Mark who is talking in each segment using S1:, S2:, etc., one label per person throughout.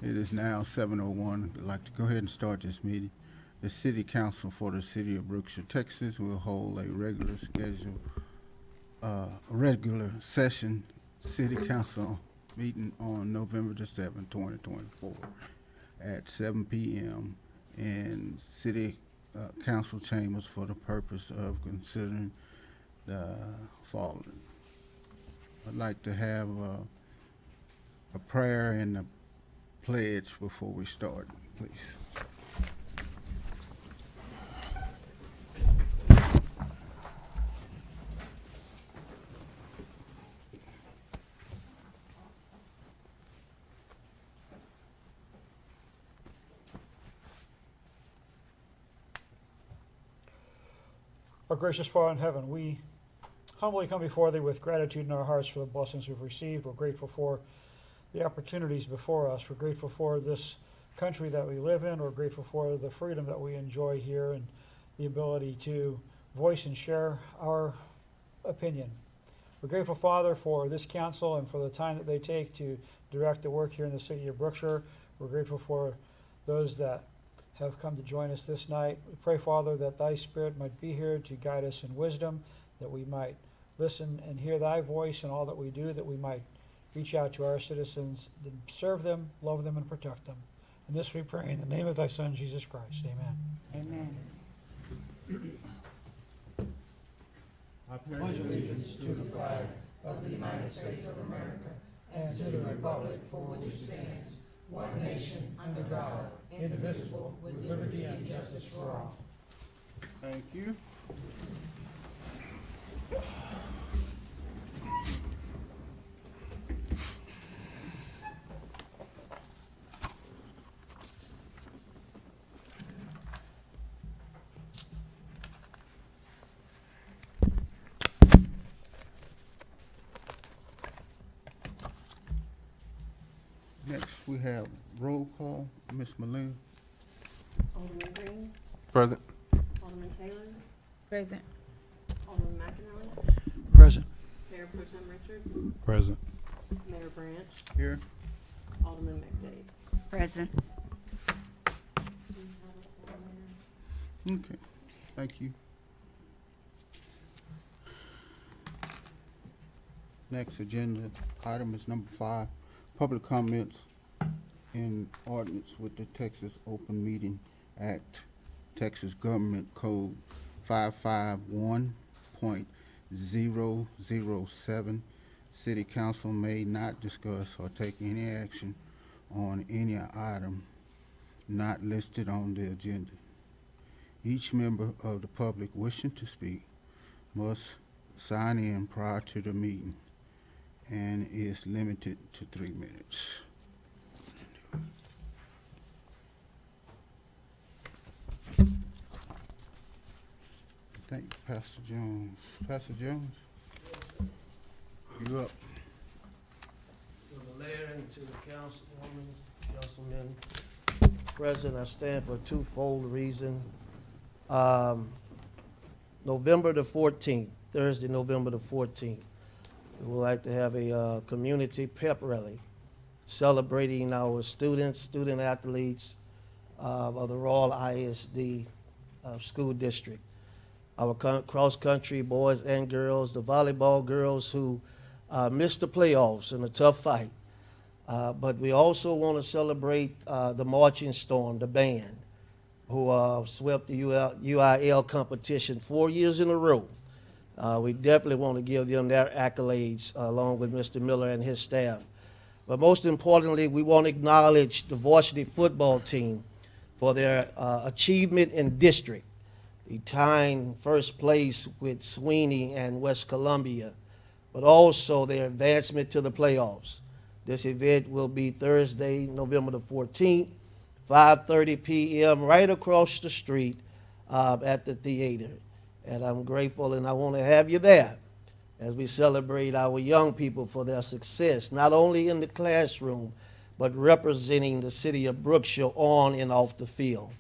S1: It is now 7:01. I'd like to go ahead and start this meeting. The City Council for the City of Brookshire, Texas will hold a regular session City Council meeting on November the 7th, 2024 at 7 p.m. in City Council chambers for the purpose of considering the following. I'd like to have a prayer and a pledge before we start, please.
S2: Our gracious Father in heaven, we humbly come before thee with gratitude in our hearts for the blessings we've received. We're grateful for the opportunities before us. We're grateful for this country that we live in. We're grateful for the freedom that we enjoy here and the ability to voice and share our opinion. We're grateful, Father, for this council and for the time that they take to direct the work here in the city of Brookshire. We're grateful for those that have come to join us this night. We pray, Father, that thy Spirit might be here to guide us in wisdom, that we might listen and hear thy voice in all that we do, that we might reach out to our citizens, and serve them, love them, and protect them. And this we pray in the name of thy Son, Jesus Christ. Amen.
S3: Amen. I pledge allegiance to the flag of the United States of America and to the republic for which it stands, one nation, under God, indivisible, with liberty and justice for all.
S1: Thank you. Next, we have roll call. Ms. Molina.
S4: Alderman Green,
S5: Present.
S4: Alderman Taylor,
S3: Present.
S4: Alderman McInerney,
S2: Present.
S4: Mayor Pro Tem Richards,
S5: Present.
S4: Mayor Branch,
S1: Here.
S4: Alderman McDade.
S3: Present.
S1: Okay, thank you. Next agenda item is number 5, public comments in ordinance with the Texas Open Meeting Act, Texas Government Code 551.007. City Council may not discuss or take any action on any item not listed on the agenda. Each member of the public wishing to speak must sign in prior to the meeting and is limited to 3 minutes. Thank you, Pastor Jones. Pastor Jones, you up?
S6: To the mayor and to the councilwoman, councilmen present, I stand for a twofold reason. November the 14th, Thursday, November the 14th, we would like to have a community pep rally celebrating our students, student athletes of the Royal ISD school district. Our cross-country boys and girls, the volleyball girls who missed the playoffs in a tough fight. But we also want to celebrate the Marching Storm, the band, who swept the UIL competition 4 years in a row. We definitely want to give them their accolades along with Mr. Miller and his staff. But most importantly, we want to acknowledge the varsity football team for their achievement in district. They tying first place with Sweeney and West Columbia, but also their advancement to the playoffs. This event will be Thursday, November the 14th, 5:30 p.m. right across the street at the theater. And I'm grateful and I want to have you there as we celebrate our young people for their success, not only in the classroom, but representing the city of Brookshire on and off the field.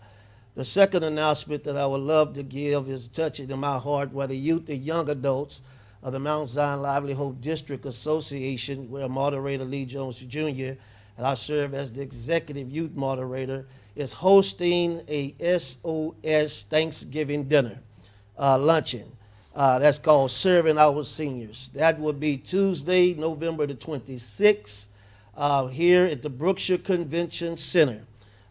S6: The second announcement that I would love to give is touching in my heart where the youth and young adults of the Mount Zion Livelihood District Association, where moderator Lee Jones Jr. and I serve as the executive youth moderator, is hosting a SOS Thanksgiving dinner luncheon. That's called Serving Our Seniors. That will be Tuesday, November the 26th, here at the Brookshire Convention Center.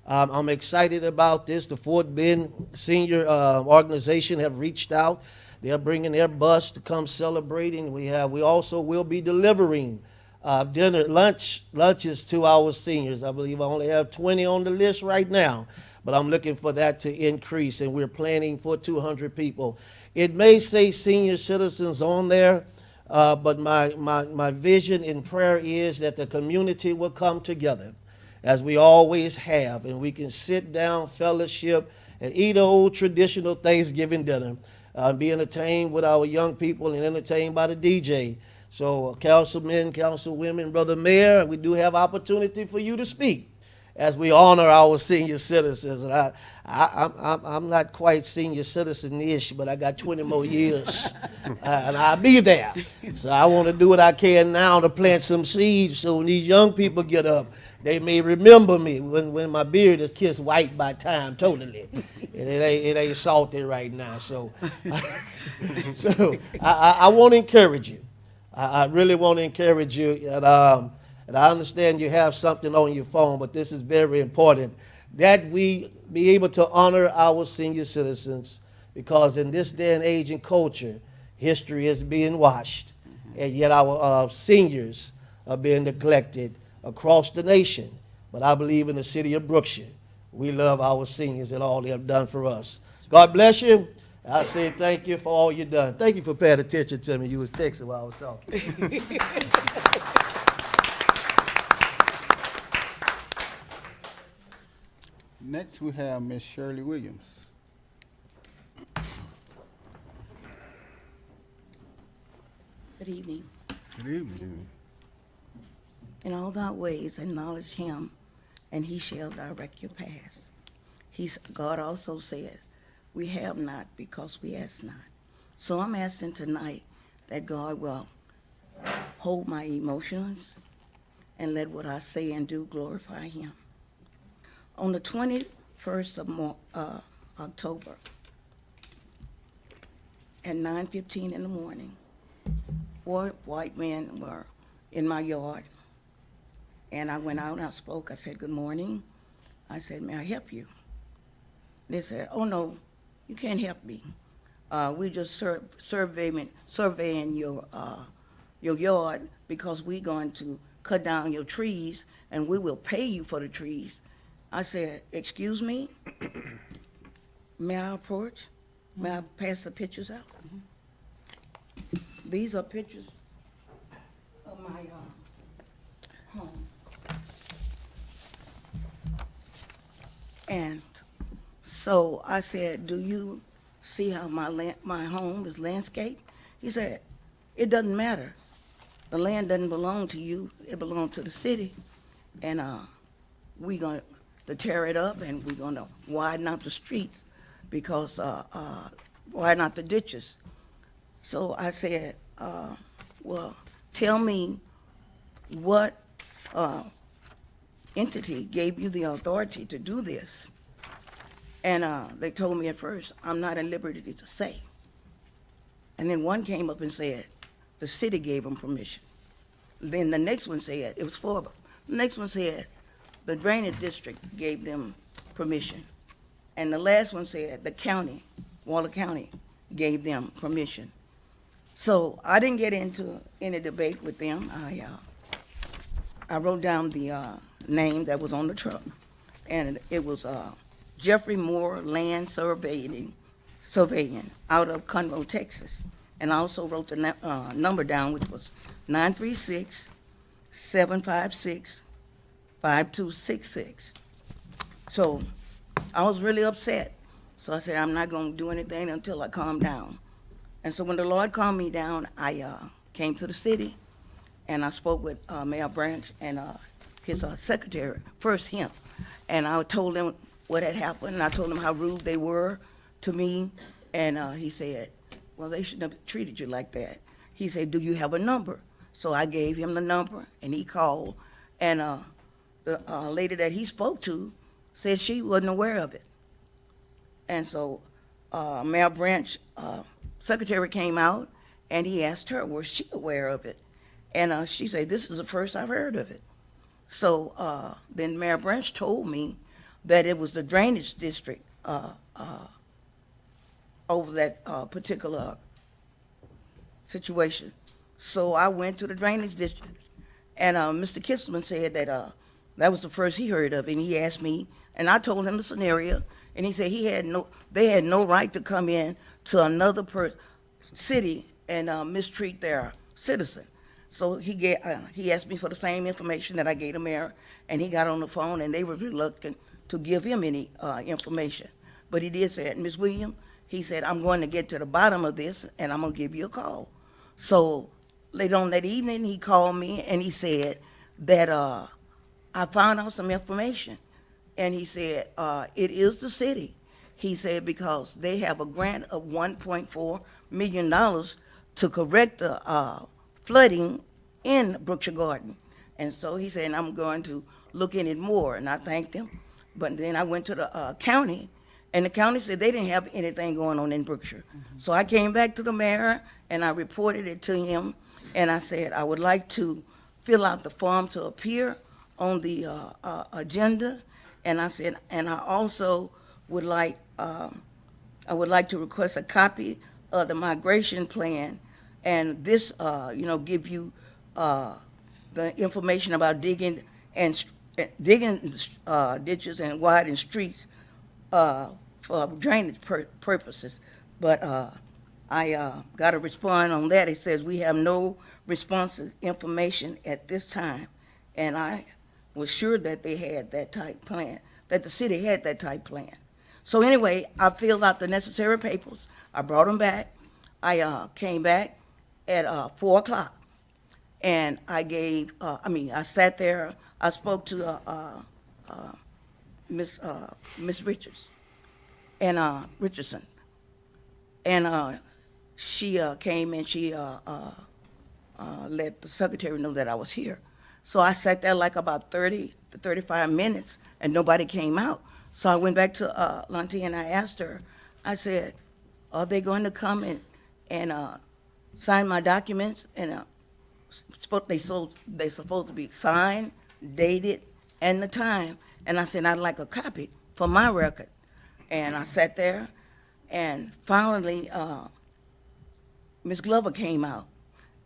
S6: I'm excited about this. The Fort Bend Senior Organization have reached out. They're bringing their bus to come celebrating. We also will be delivering lunches to our seniors. I believe I only have 20 on the list right now, but I'm looking for that to increase, and we're planning for 200 people. It may say senior citizens on there, but my vision and prayer is that the community will come together, as we always have, and we can sit down, fellowship, and eat an old traditional Thanksgiving dinner, be entertained with our young people and entertained by the DJ. So councilmen, councilwomen, Brother Mayor, we do have opportunity for you to speak as we honor our senior citizens. And I'm not quite senior citizen-ish, but I got 20 more years, and I'll be there. So I want to do what I can now to plant some seeds, so when these young people get up, they may remember me when my beard is kissed white by time totally. And it ain't salty right now. So, I want to encourage you. I really want to encourage you. And I understand you have something on your phone, but this is very important, that we be able to honor our senior citizens, because in this day and age and culture, history is being washed, and yet our seniors are being neglected across the nation. But I believe in the city of Brookshire, we love our seniors and all they have done for us. God bless you. I say thank you for all you've done. Thank you for paying attention to me. You was texting while I was talking.
S1: Next, we have Miss Shirley Williams.
S5: Good evening.
S1: Good evening.
S5: In all thy ways acknowledge him, and he shall direct your paths. God also says, we have not because we ask not. So I'm asking tonight that God will hold my emotions and let what I say and do glorify him. On the 21st of October, at 9:15 in the morning, 4 white men were in my yard, and I went out and I spoke. I said, good morning. I said, may I help you? They said, oh no, you can't help me. We just surveying your yard, because we're going to cut down your trees and we will pay you for the trees. I said, excuse me? May I approach? May I pass the pictures out? These are pictures of my home. And so I said, do you see how my home is landscaped? He said, it doesn't matter. The land doesn't belong to you, it belongs to the city. And we're going to tear it up, and we're going to widen out the streets, because widen out the ditches. So I said, well, tell me what entity gave you the authority to do this? And they told me at first, I'm not at liberty to say. And then one came up and said, the city gave them permission. Then the next one said, it was 4 of them. The next one said, the drainage district gave them permission. And the last one said, the county, Waller County, gave them permission. So I didn't get into any debate with them. I wrote down the name that was on the truck, and it was Jeffrey Moore Land Surveying out of Conroe, Texas. And I also wrote the number down, which was 936-756-5266. So I was really upset. So I said, I'm not going to do anything until I calm down. And so when the Lord calmed me down, I came to the city, and I spoke with Mayor Branch and his secretary, first him. And I told them what had happened, and I told them how rude they were to me. And he said, well, they shouldn't have treated you like that. He said, do you have a number? So I gave him the number, and he called. And the lady that he spoke to said she wasn't aware of it. And so Mayor Branch, secretary came out, and he asked her, was she aware of it? And she said, this is the first I've heard of it. So then Mayor Branch told me that it was the drainage district over that particular situation. So I went to the drainage district, and Mr. Kisselman said that that was the first he heard of it, and he asked me, and I told him the scenario, and he said they had no right to come in to another city and mistreat their citizen. So he asked me for the same information that I gave the mayor, and he got on the phone, and they were reluctant to give him any information. But he did say, Ms. Williams, he said, I'm going to get to the bottom of this, and I'm going to give you a call. So later on that evening, he called me, and he said that I found out some information. And he said, it is the city. He said, because they have a grant of $1.4 million to correct the flooding in Brookshire Garden. And so he said, I'm going to look in it more, and I thanked him. But then I went to the county, and the county said they didn't have anything going on in Brookshire. So I came back to the mayor, and I reported it to him, and I said, I would like to fill out the form to appear on the agenda, and I said, and I also would like, to request a copy of the migration plan, and this, give you the information about digging ditches and widening streets for drainage purposes. But I got a response on that. It says we have no responsive information at this time, and I was sure that they had that type plan, that the city had that type plan. So anyway, I filled out the necessary papers. I brought them back. I came back at 4 o'clock, and I sat there. I spoke to Miss Richards and Richardson, and she came and she let the secretary know that I was here. So I sat there like about 30 to 35 minutes, and nobody came out. So I went back to Lunty, and I asked her, I said, are they going to come and sign my documents? And they're supposed to be signed, dated, and the time. And I said, I'd like a copy for my record. And I sat there, and finally, Ms. Glover came out.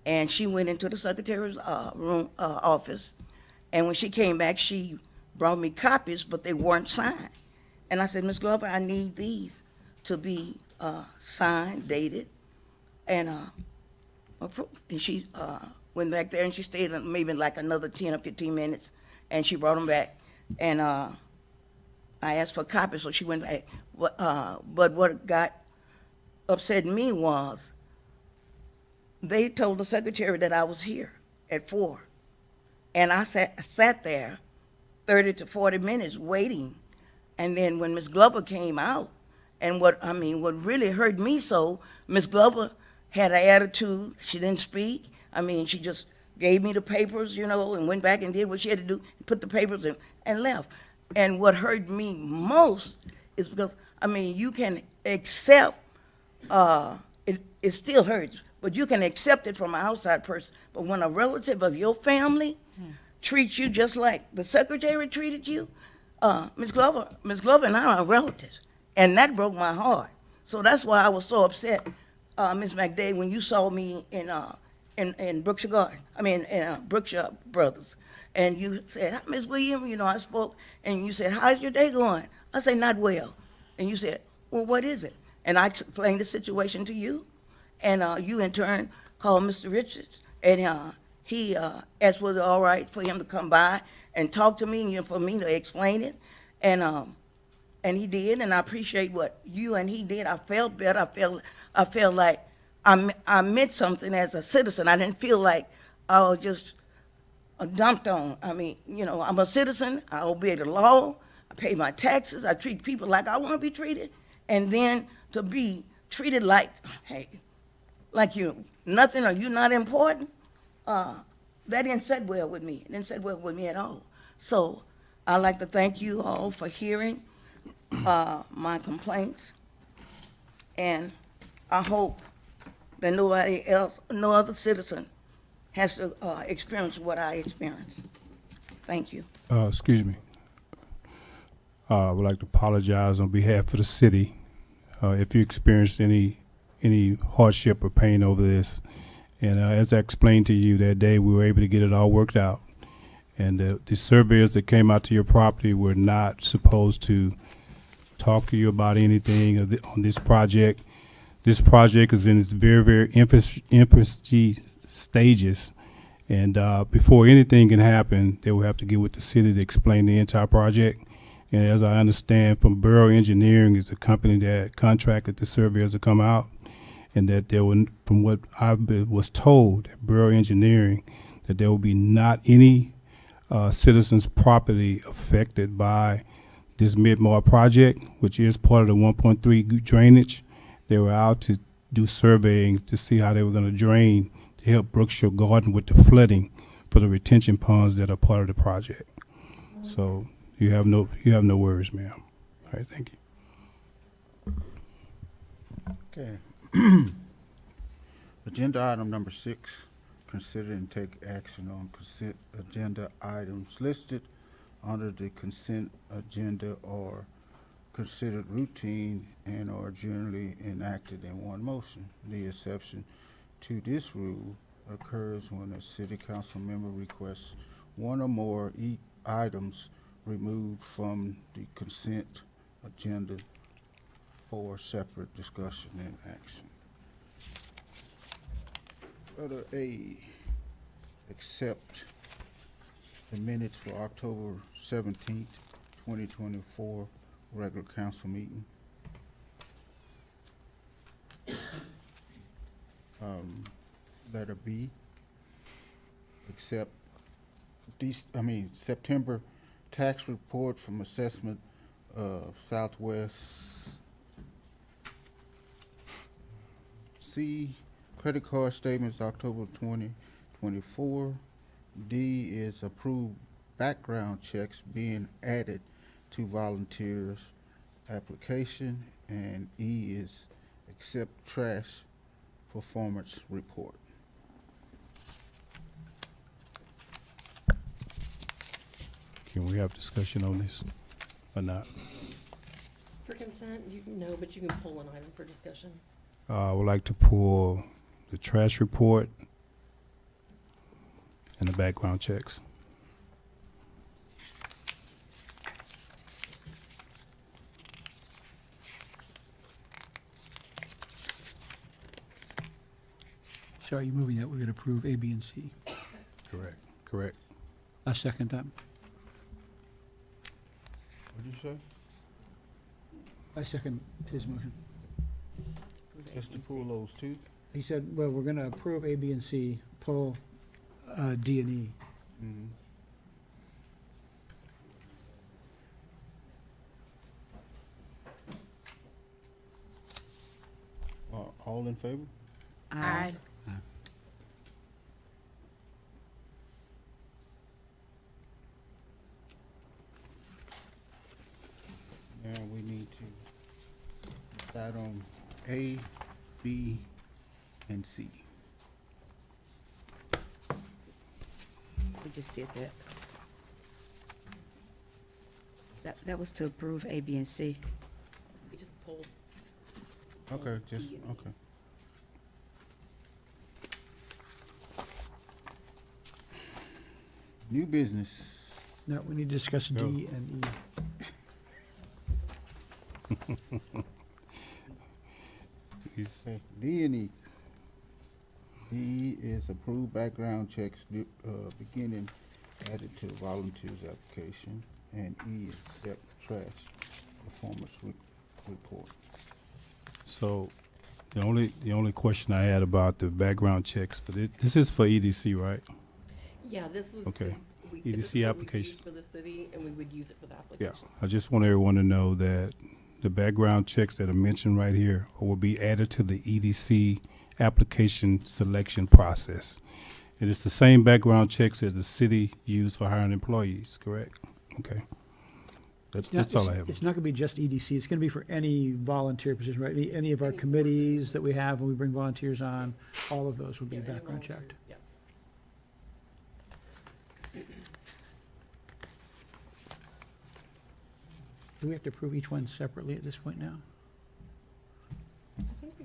S5: And she went into the secretary's office, and when she came back, she brought me copies, but they weren't signed. And I said, Ms. Glover, I need these to be signed, dated, and approved. And she went back there, and she stayed maybe like another 10 or 15 minutes, and she brought them back. And I asked for copies, so she went back. But what got upset me was, they told the secretary that I was here at 4, and I sat there 30 to 40 minutes waiting. And then when Ms. Glover came out, and what really hurt me so, Ms. Glover had an attitude. She didn't speak. She just gave me the papers, and went back and did what she had to do, put the papers in, and left. And what hurt me most is because, you can accept, it still hurts, but you can accept it from an outside person. But when a relative of your family treats you just like the secretary treated you, Ms. Glover and I are relatives, and that broke my heart. So that's why I was so upset, Ms. McDade, when you saw me in Brookshire Garden, in Brookshire Brothers, and you said, hi, Ms. Williams, I spoke, and you said, how's your day going? I said, not well. And you said, well, what is it? And I explained the situation to you, and you in turn called Mr. Richards, and he asked was it all right for him to come by and talk to me and for me to explain it, and he did, and I appreciate what you and he did. I felt better. I felt like I meant something as a citizen. I didn't feel like I was just dumped on. I'm a citizen. I obey the law. I pay my taxes. I treat people like I want to be treated, and then to be treated like, hey, like you nothing or you not important, that didn't sit well with me. It didn't sit well with me at all. So I'd like to thank you all for hearing my complaints, and I hope that nobody else, no other citizen has to experience what I experienced. Thank you.
S7: Excuse me. I would like to apologize on behalf of the city if you experienced any hardship or pain over this. And as I explained to you that day, we were able to get it all worked out. And the surveyors that came out to your property were not supposed to talk to you about anything on this project. This project is in its very, very infancy stages. And before anything can happen, they will have to get with the city to explain the entire project. And as I understand from Borough Engineering is the company that contracted the surveyors to come out, and that there were, from what was told at Borough Engineering, that there will be not any citizens' property affected by this Mid-Mar project, which is part of the 1.3 drainage. They were out to do surveying to see how they were going to drain to help Brookshire Garden with the flooding for the retention ponds that are part of the project. So you have no worries, ma'am. All right, thank you.
S1: Okay. Agenda item number 6, consider and take action on consent agenda items listed under the consent agenda or considered routine and are generally enacted in one motion. The exception to this rule occurs when a city council member requests one or more items removed from the consent agenda for separate discussion and action. Letter A, accept the minutes for October 17th, 2024, regular council meeting. Letter B, accept September tax report from assessment of Southwest. C, credit card statements October 2024. D is approved background checks being added to volunteers application, and E is accept trash performance report.
S7: Can we have discussion on this or not?
S4: For consent, no, but you can pull an item for discussion.
S7: I would like to pull the trash report and the background checks.
S2: So are you moving that we would approve A, B, and C?
S7: Correct.
S2: I second that.
S1: What did you say?
S2: I second his motion.
S1: Just to pull those two?
S2: He said, well, we're gonna approve A, B, and C, pull D and E.
S1: Mhm. All in favor?
S5: Aye.
S1: Now we need to decide on A, B, and C.
S8: We just did that. That was to approve A, B, and C.
S4: We just pulled.
S1: Okay, just, okay. New business.
S2: No, we need to discuss D
S7: No.
S2: and E.
S1: Okay, D and E. D is approved background checks, beginning added to volunteers application, and E is accept trash performance report.
S7: So the only question I had about the background checks for this is for EDC, right?
S4: Yeah, this was.
S7: Okay.
S4: This
S7: EDC
S4: is what we've
S7: application.
S4: used for the city, and we would use it for the
S7: Yeah.
S4: application.
S7: I just want everyone to know that the background checks that are mentioned right here will be added to the EDC application selection process. And it's the same background checks that the city used for hiring employees, correct? Okay.
S2: It's not-
S7: That's all I have.
S2: It's not gonna be just EDC, it's gonna be for any volunteer position, right? Any of our committees that we have, when we bring volunteers on, all of those would be
S4: Yeah, any
S2: background
S4: volunteer,
S2: checked.
S4: Yeah.
S2: Do we have to approve each one separately at this point now?
S4: I think we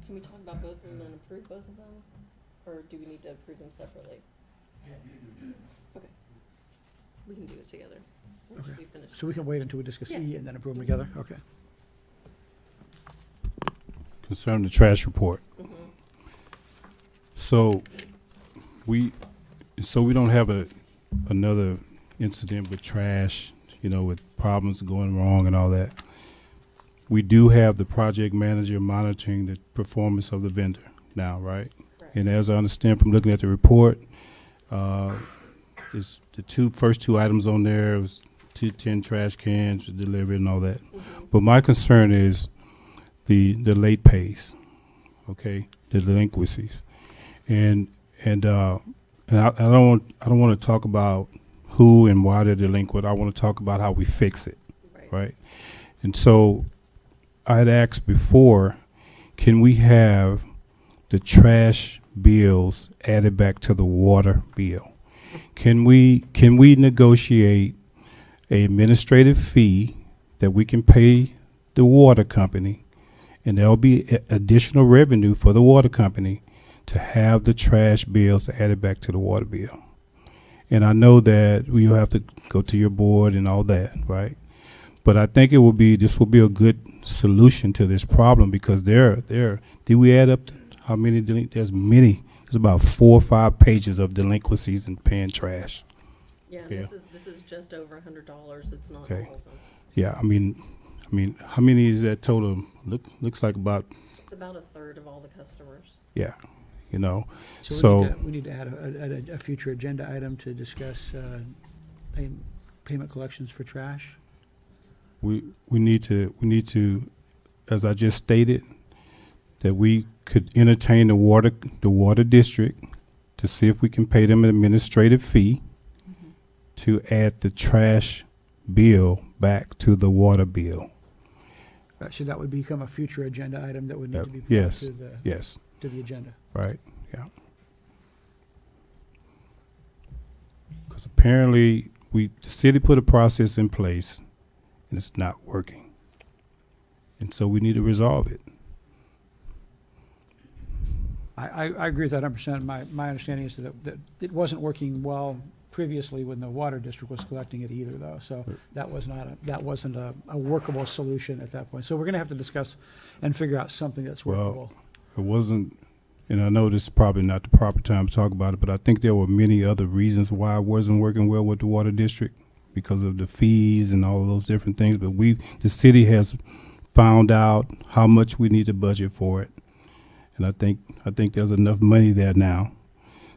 S4: can we talk about both of them and approve both of them? Or do we need to approve them separately? Okay. We can do it together. Once
S2: Okay.
S4: we finish
S2: So we can wait until we discuss
S4: Yeah.
S2: E and then approve them together? Okay.
S7: Concerning the trash report.
S4: Mhm.
S7: So we don't have another incident with trash, with problems going wrong and all that. We do have the project manager monitoring the performance of the vendor now, right?
S4: Correct.
S7: And as I understand from looking at the report, it's the first two items on there was 10 trash cans delivered and all that.
S4: Mhm.
S7: But my concern is the late pays, okay, the delinquencies, and I don't want to talk about who and why they're delinquent. I want to talk about how we fix it, right? And so I had asked before, can we have the trash bills added back to the water bill? Can we negotiate an administrative fee that we can pay the water company, and there'll be additional revenue for the water company to have the trash bills added back to the water bill? And I know that we will have to go to your board and all that, right? But I think this will be a good solution to this problem, because did we add up how many there's about 4 or 5 pages of delinquencies and paying trash.
S4: Yeah, and
S7: Yeah.
S4: this is just over $100. It's not
S7: Okay.
S4: all of them.
S7: Yeah, I mean, how many is that total? Looks like about,
S4: It's about a third of all the customers.
S7: yeah,
S2: So we need to add a future agenda item to discuss payment collections for trash.
S7: we need to, as I just stated, that we could entertain the water district to see if we can pay them an administrative fee to add the trash bill back to the water bill.
S2: So that would become a future agenda item that would need to be put
S7: Yes,
S2: to the agenda.
S7: right, yeah. Because apparently the city put a process in place and it's not working. And so we need to resolve it.
S2: I agree with that 100%. My understanding is that it wasn't working well previously when the water district was collecting it either, though. So that wasn't a workable solution at that point. So we're going to have to discuss and figure out something that's workable.
S7: It wasn't, and I know this is probably not the proper time to talk about it, but I think there were many other reasons why it wasn't working well with the water district, because of the fees and all of those different things. But the city has found out how much we need to budget for it. And I think there's enough money there now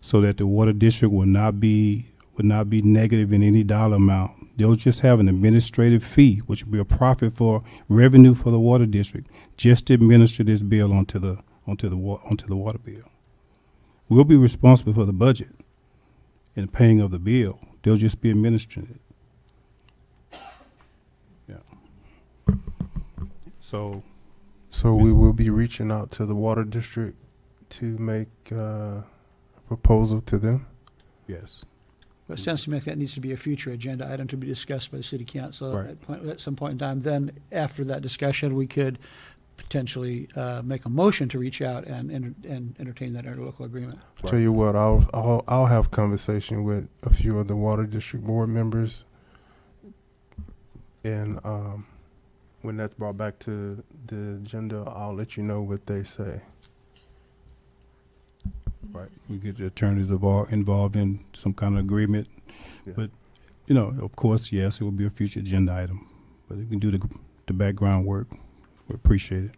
S7: so that the water district would not be negative in any dollar amount. They'll just have an administrative fee, which will be a profit for revenue for the water district, just to administer this bill onto the water bill. We'll be responsible for the budget and the paying of the bill. They'll just be administering it. Yeah.
S9: So we will be reaching out to the water district to make a proposal to them.
S7: Yes.
S2: But it sounds to me like that needs to be a future agenda item to be discussed by the city council
S7: Right.
S2: at some point in time. Then, after that discussion, we could potentially make a motion to reach out and entertain that interlocal agreement.
S7: Right.
S9: Tell you what, I'll have conversation with a few of the water district board members, and when that's brought back to the agenda, I'll let you know what they say.
S7: Right. We get the attorneys involved in some kind of agreement.
S9: Yeah.
S7: But, of course, yes, it will be a future agenda item. But we can do the background work. We appreciate it.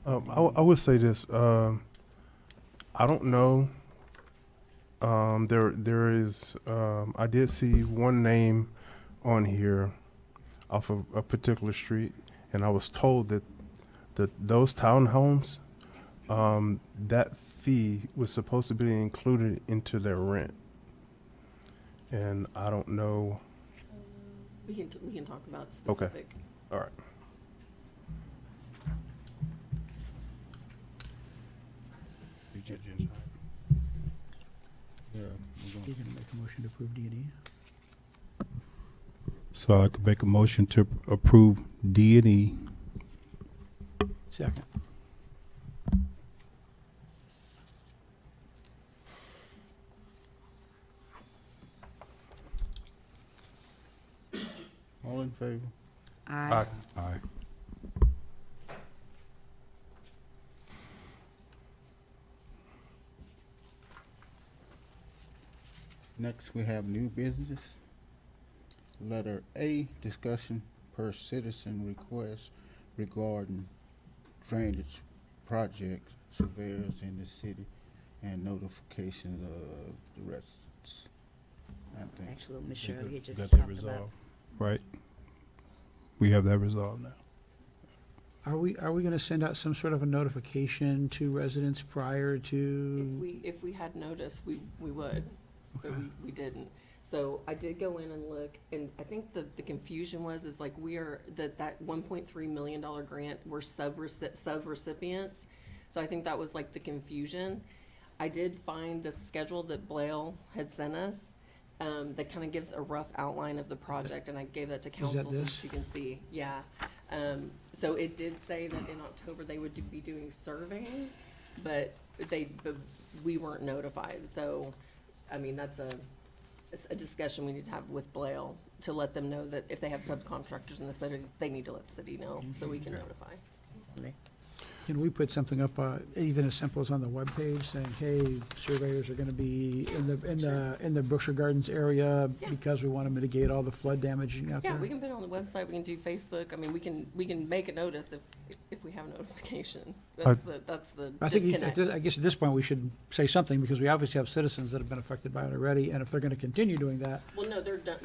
S9: I would say this. I don't know. There is. I did see one name on here. off of a particular street, and I was told that those townhomes, that fee was supposed to be included into their rent. And I don't know.
S4: We can talk about
S9: Okay.
S4: specific.
S9: All right.
S1: Yeah, we're gonna-
S2: You gonna make a motion to approve D&E?
S7: So I could make a motion to approve D&E.
S2: Second.
S1: All in favor?
S8: Aye.
S7: Aye.
S1: Next, we have new business. Letter A, discussion per citizen request regarding drainage project surveyors in the city and notification of the residents. I think.
S8: Actually, Ms. Shirley had just
S7: Got
S8: talked
S7: that
S8: about.
S7: resolved, right? We have that resolved now.
S2: Are we gonna send out some sort of a notification to residents prior to?
S4: If we had noticed, we would, but
S2: Okay.
S4: we didn't. So I did go in and look, and I think the confusion is like we are, that $1.3 million grant, we're sub-recipients. So I think that was like the confusion. I did find the schedule that Blaile had sent us, that kind of gives a rough outline of the project, and I gave that to council so
S2: this?
S4: that you can see, yeah. So it did say that in October they would be doing surveying, but we weren't notified. So, I mean, that's a discussion we need to have with Blaile to let them know that if they have subcontractors in the city, they need to let the city know so we can notify.
S2: Can we put something up, even as simple as on the webpage, saying, hey, surveyors are gonna be in the Brookshire Gardens area
S4: Yeah.
S2: because we wanna mitigate all the flood damaging out there?
S4: Yeah, we can put it on the website, we can do Facebook, I mean, we can make a notice if we have a notification. That's the
S2: I think,
S4: disconnect.
S2: I guess at this point, we should say something, because we obviously have citizens that have been affected by it already, and if they're gonna continue doing that,
S4: Well, no, they're done.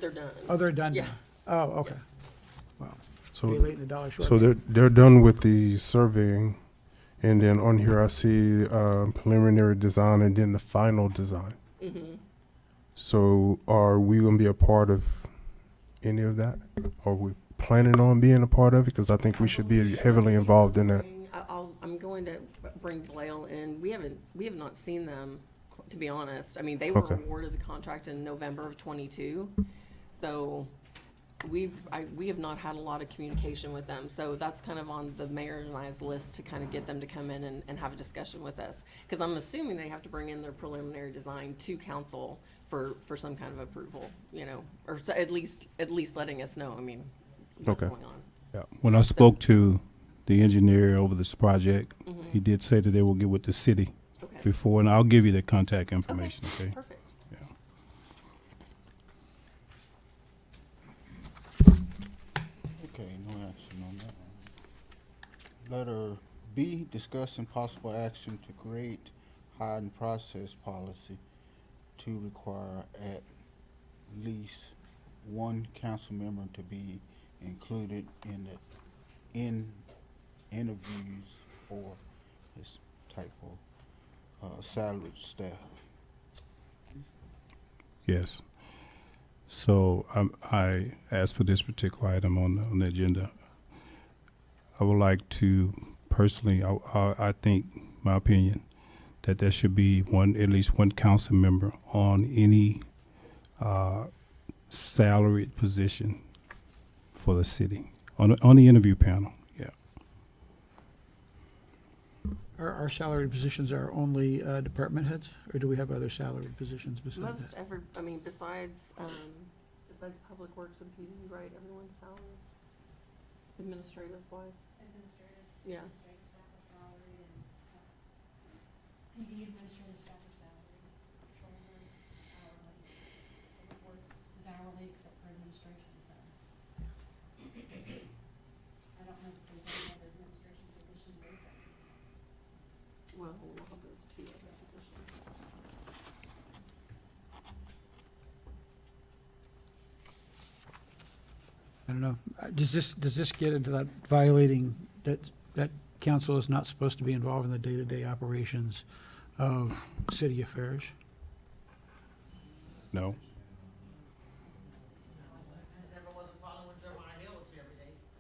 S2: oh, they're done
S4: Yeah.
S2: now? Oh, okay. Well,
S9: So,
S2: way late in the dollar short.
S9: so they're done with the surveying, and then on here I see preliminary design and then the final design.
S4: Mm-hmm.
S9: So are we gonna be a part of any of that? Are we planning on being a part of it? Because I think we should be heavily involved in that.
S4: I'm going to bring Blaile in. We have not seen them, to be honest. I mean, they were
S9: Okay.
S4: awarded the contract in November of '22, so we have not had a lot of communication with them. So that's kind of on the mayor and I's list to kind of get them to come in and have a discussion with us. Because I'm assuming they have to bring in their preliminary design to council for some kind of approval, you know, or so at least letting us know, I mean, what's
S9: Okay.
S4: going on.
S7: Yeah. When I spoke to the engineer over this project,
S4: Mhm.
S7: he did say that they will get with the city
S4: Okay.
S7: before, and I'll give you the contact information, okay?
S4: Perfect.
S1: Okay, no action on that one. Letter B, discuss possible action to create hiding process policy to require at least one council member to be included in interviews for this type of salaried staff.
S7: Yes. So I asked for this particular item on the agenda. I would like to personally, I think, my opinion, that there should be at least one council member on any salaried position for the city on the interview panel. Yeah.
S2: Our salaried positions are only department heads, or do we have other salaried positions besides
S4: Most
S2: that?
S4: besides Public Works and PD, right, everyone's salary, administrative wise?
S10: Administrative.
S4: Yeah.
S10: Administrative staff are salaried and, PD administrative staff are salaried. Patrols are hourly. Public Works is hourly except for administration, so. I don't know if there's any other administration positions open.
S4: Well, we'll have those two other positions.
S2: I don't know. Does this get into that violating that council is not supposed to be involved in the day-to-day operations of city affairs?
S7: No.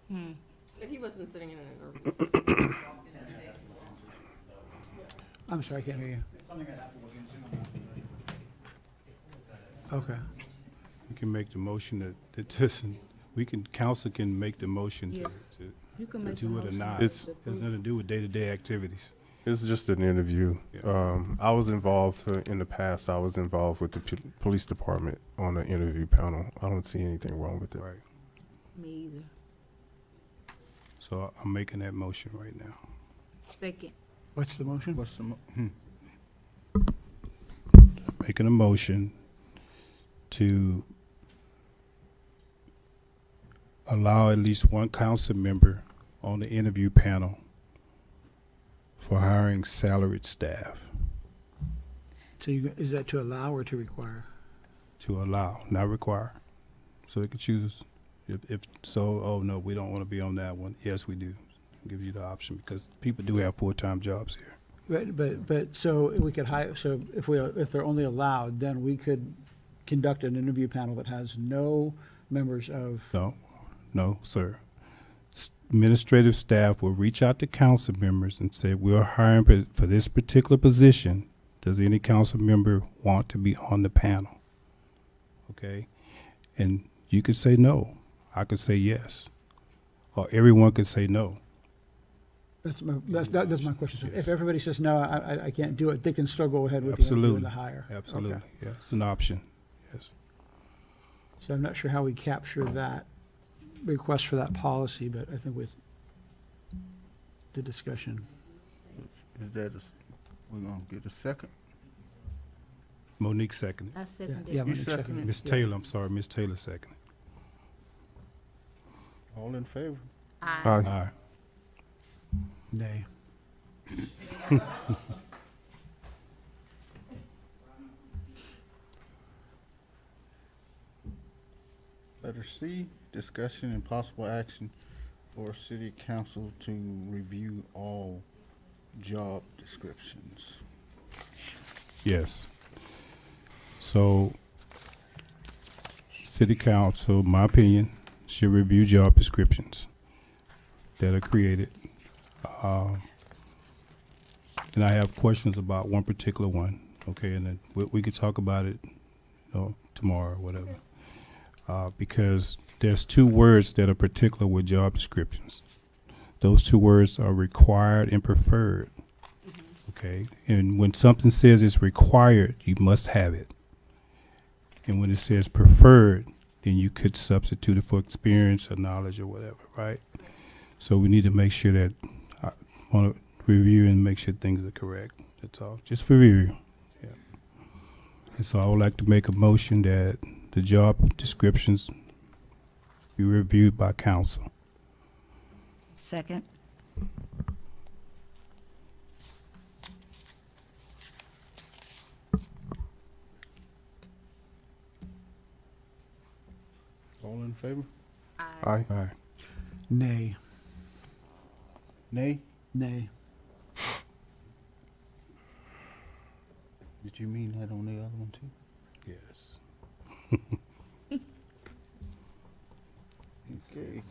S4: But he wasn't sitting in an interview.
S2: I'm sorry, I can't hear you. Okay.
S7: We can make the motion that doesn't, council can make the motion
S8: Yeah.
S7: to
S8: You can make
S7: do
S8: some
S7: it or
S8: motion.
S7: not.
S9: It's-
S7: It has nothing to do with day-to-day activities.
S9: It's just an interview.
S7: Yeah.
S9: I was involved in the past. I was involved with the police department on the interview panel. I don't see anything wrong with it.
S7: Right.
S8: Me either.
S7: So I'm making that motion right now.
S8: Second.
S2: What's the motion?
S1: What's the,
S7: Making a motion to allow at least one council member on the interview panel for hiring salaried staff.
S2: So is that to allow or to require?
S7: To allow, not require. So they could choose, if so, oh no, we don't want to be on that one. Yes, we do. Gives you the option because people do have full-time jobs here.
S2: But so we could hire, so if they're only allowed, then we could conduct an interview panel that has no members of,
S7: No, sir. Administrative staff will reach out to council members and say, we're hiring for this particular position. Does any council member want to be on the panel? Okay? And you could say no. I could say yes. Or everyone could say no.
S2: that's my question. So
S7: Yes.
S2: if everybody says, no, I can't do it, they can still go ahead with the interview and the hire?
S7: Absolutely.
S2: Okay.
S7: Yeah, it's an option. Yes.
S2: So I'm not sure how we capture that request for that policy, but I think with the discussion.
S1: is that, we're gonna get a second?
S7: Monique seconded.
S8: I second
S2: Yeah,
S8: it.
S2: Monique
S1: seconded.
S2: seconded.
S7: Miss Taylor, I'm sorry, Miss Taylor seconded.
S1: All in favor?
S8: Aye.
S7: All
S9: Aye.
S7: right.
S2: Nay.
S1: Letter C, discussion and possible action for city council to review all job descriptions.
S7: Yes. So, city council, my opinion, should review job descriptions that are created. And I have questions about one particular one, okay, and then we could talk about it, tomorrow or whatever. Because there's two words that are particular with job descriptions. Those two words are required and preferred. Okay, and when something says it's required, you must have it. And when it says preferred, then you could substitute it for experience or knowledge or whatever, right? So we need to make sure that I want to review and make sure things are correct. That's all. Just for review. Yeah. And so I would like to make a motion that the job descriptions be reviewed by council.
S8: Second.
S1: All in favor?
S9: Aye.
S7: All right.
S2: Nay.
S1: Nay?
S2: Nay.
S1: Did you mean that on the other one too?
S7: Yes.
S1: Okay.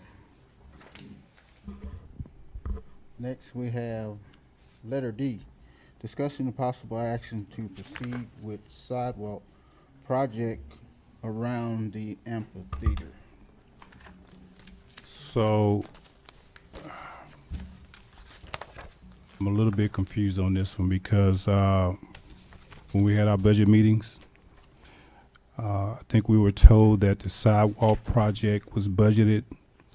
S1: Next, we have letter D, discussing the possible action to proceed with sidewalk project around the amphitheater.
S7: So I'm a little bit confused on this one because when we had our budget meetings, I think we were told that the sidewalk project was budgeted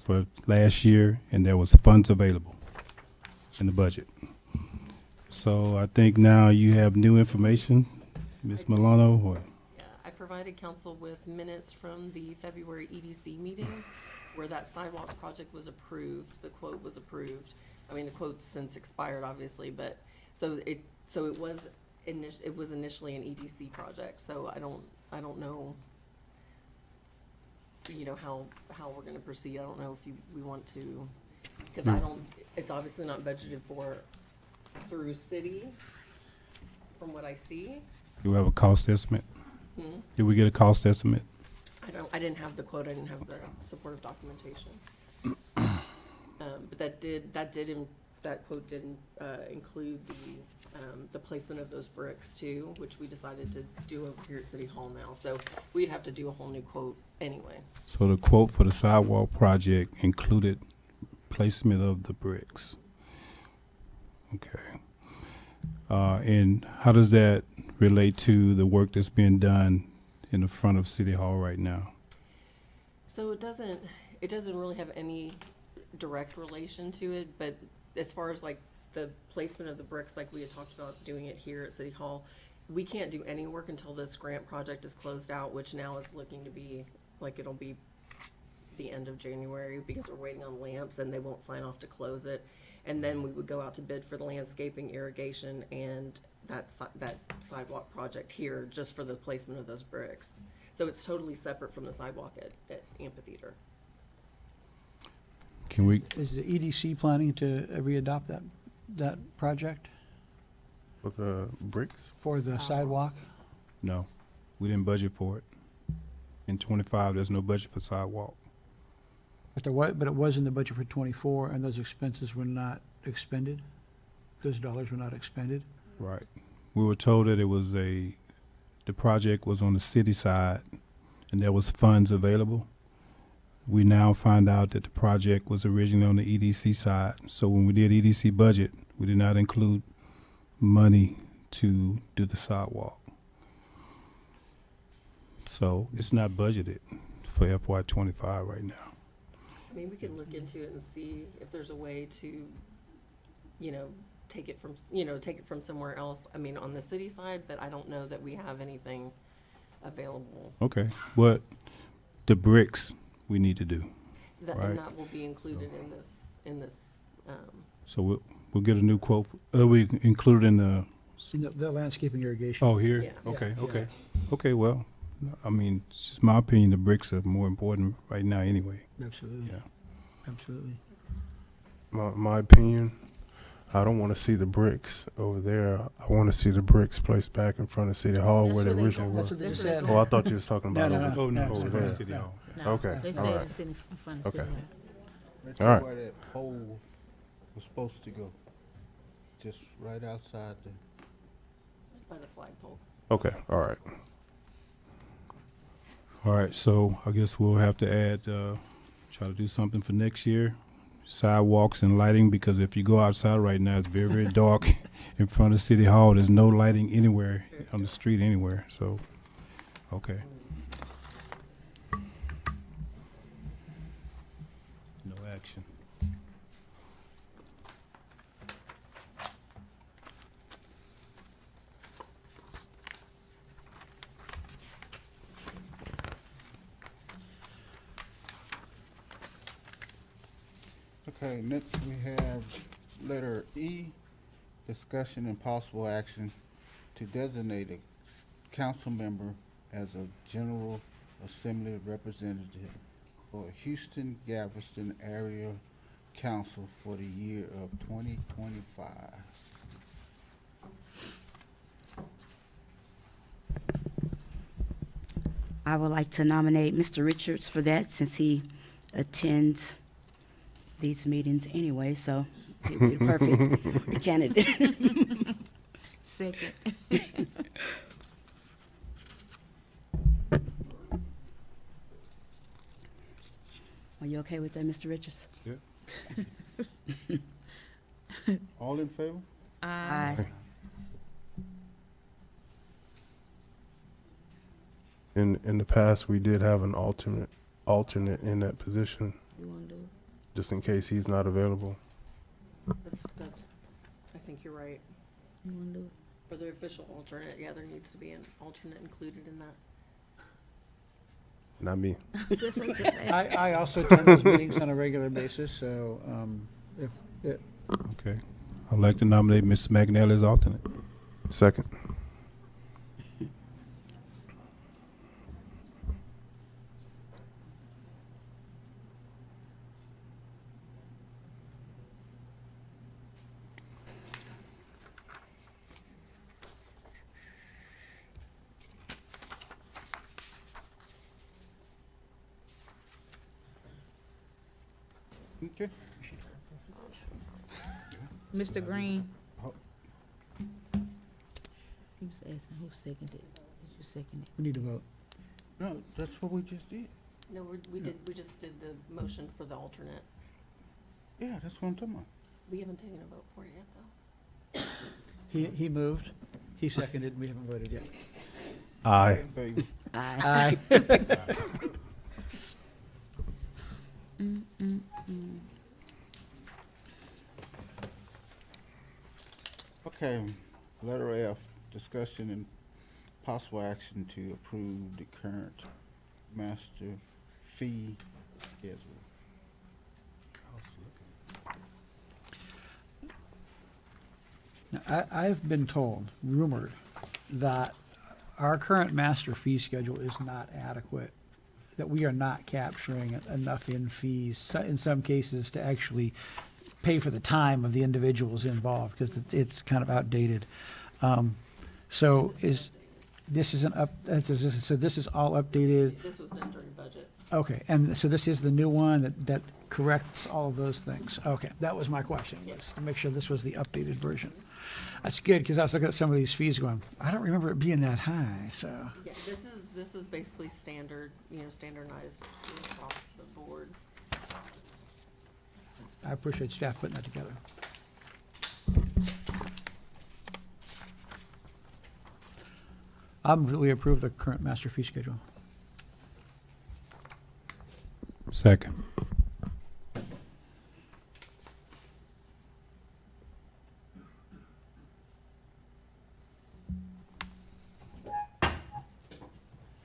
S7: for last year and there was funds available in the budget. So I think now you have new information, Ms. Milano, or?
S4: Yeah, I provided council with minutes from the February EDC meeting where that sidewalk project was approved, the quote was approved. I mean, the quote's since expired, obviously, but, it was initially an EDC project, so I don't know. you know, how we're gonna proceed. I don't know if we want to, because I don't, it's obviously not budgeted for through city, from what I see.
S7: Do we have a cost estimate?
S4: Hmm?
S7: Did we get a cost estimate?
S4: I didn't have the quote, I didn't have the supportive documentation. But that quote did include the placement of those bricks too, which we decided to do over here at City Hall now. So we'd have to do a whole new quote anyway.
S7: So the quote for the sidewalk project included placement of the bricks. Okay. And how does that relate to the work that's being done in the front of City Hall right now?
S4: So it doesn't really have any direct relation to it, but as far as like the placement of the bricks, like we had talked about doing it here at City Hall, we can't do any work until this grant project is closed out, which now is looking to be, like it'll be the end of January, because we're waiting on lamps and they won't sign off to close it. And then we would go out to bid for the landscaping, irrigation, and that sidewalk project here, just for the placement of those bricks. So it's totally separate from the sidewalk at Amphitheater.
S7: Can we,
S2: Is the EDC planning to re-adopt that project
S9: For the bricks?
S2: for the sidewalk?
S7: no, we didn't budget for it. In 25, there's no budget for sidewalk.
S2: But it was in the budget for 24, and those expenses were not expended? Those dollars were not expended?
S7: Right. We were told that the project was on the city side and there was funds available. We now find out that the project was originally on the EDC side. So when we did EDC budget, we did not include money to do the sidewalk. So it's not budgeted for FY25 right now.
S4: I mean, we can look into it and see if there's a way to, take it from somewhere else. I mean, on the city side, but I don't know that we have anything available.
S7: Okay. What the bricks we need to do. Right.
S4: And that will be included in this,
S7: So we'll get a new quote. We include in the.
S2: The landscaping irrigation?
S7: Oh, here.
S4: Yeah.
S7: Okay.
S2: Yeah.
S7: Okay. Okay. Well, I mean, it's just my opinion. The bricks are more important right now, anyway.
S2: Absolutely,
S7: Yeah.
S2: absolutely.
S9: My opinion, I don't want to see the bricks over there. I want to see the bricks placed back in front of City Hall
S8: That's
S9: where they
S8: where they
S9: originally
S8: go.
S9: were.
S2: That's what they
S8: That's
S2: just
S8: what
S2: said.
S8: they
S9: Oh, I thought you was talking about
S2: No,
S9: over
S2: no,
S7: Oh no,
S9: over
S7: it's
S9: there.
S7: City Hall.
S8: No,
S9: Okay,
S8: They
S9: all
S8: said
S9: right.
S8: it's in front of
S9: Okay.
S8: City Hall.
S9: All right.
S1: Where that pole was supposed to go, just right outside the.
S4: by the flagpole.
S9: Okay, all right.
S7: All right. So I guess we'll have to add, try to do something for next year. Sidewalks and lighting, because if you go outside right now, it's very, very dark in front of City Hall. There's no lighting anywhere on the street anywhere. So, okay. No action.
S1: Okay, next we have letter E, discussion and possible action to designate a council member as a General Assembly representative for Houston Galveston Area Council for the year of 2025.
S5: I would like to nominate Mr. Richards for that, since he attends these meetings anyway, so he'd be the perfect candidate.
S8: Second.
S5: Are you okay with that, Mr. Richards?
S1: All in favor?
S5: Aye.
S9: In the past, we did have an alternate in that position,
S8: You wanna do it?
S9: just in case he's not available.
S4: That's, I think you're right.
S8: You wanna do it?
S4: For the official alternate, yeah, there needs to be an alternate included in that.
S9: Not me.
S8: Just like that.
S2: I also attend those meetings on a regular basis, so, if,
S7: Okay. I'd like to nominate Mr. McNally as alternate.
S9: Second.
S1: Okay.
S8: Mr. Green?
S1: Oh.
S8: He was asking who seconded. Did you second it?
S2: We need to vote.
S1: No, that's what we just did.
S4: No, we just did the motion for the alternate.
S1: Yeah, that's what I'm talking about.
S4: We haven't taken a vote for it yet, though.
S2: He moved, he seconded, we haven't voted yet.
S9: Aye.
S1: In favor?
S8: Aye.
S2: Aye.
S1: Okay, letter F, discussion and possible action to approve the current master fee schedule.
S2: Now, I've been told, rumored, that our current master fee schedule is not adequate, that we are not capturing enough in fees, in some cases, to actually pay for the time of the individuals involved, because it's kind of outdated. So this is so this is all updated,
S4: This was done during budget.
S2: okay, and so this is the new one that corrects all of those things? Okay, that was my question, was to make sure this was the updated version. That's good, because I was looking at some of these fees going, I don't remember it being that high, so.
S4: Yeah, this is basically standard, standardized across the board.
S2: I appreciate staff putting that together. I move that we approve the current master fee schedule.
S7: Second.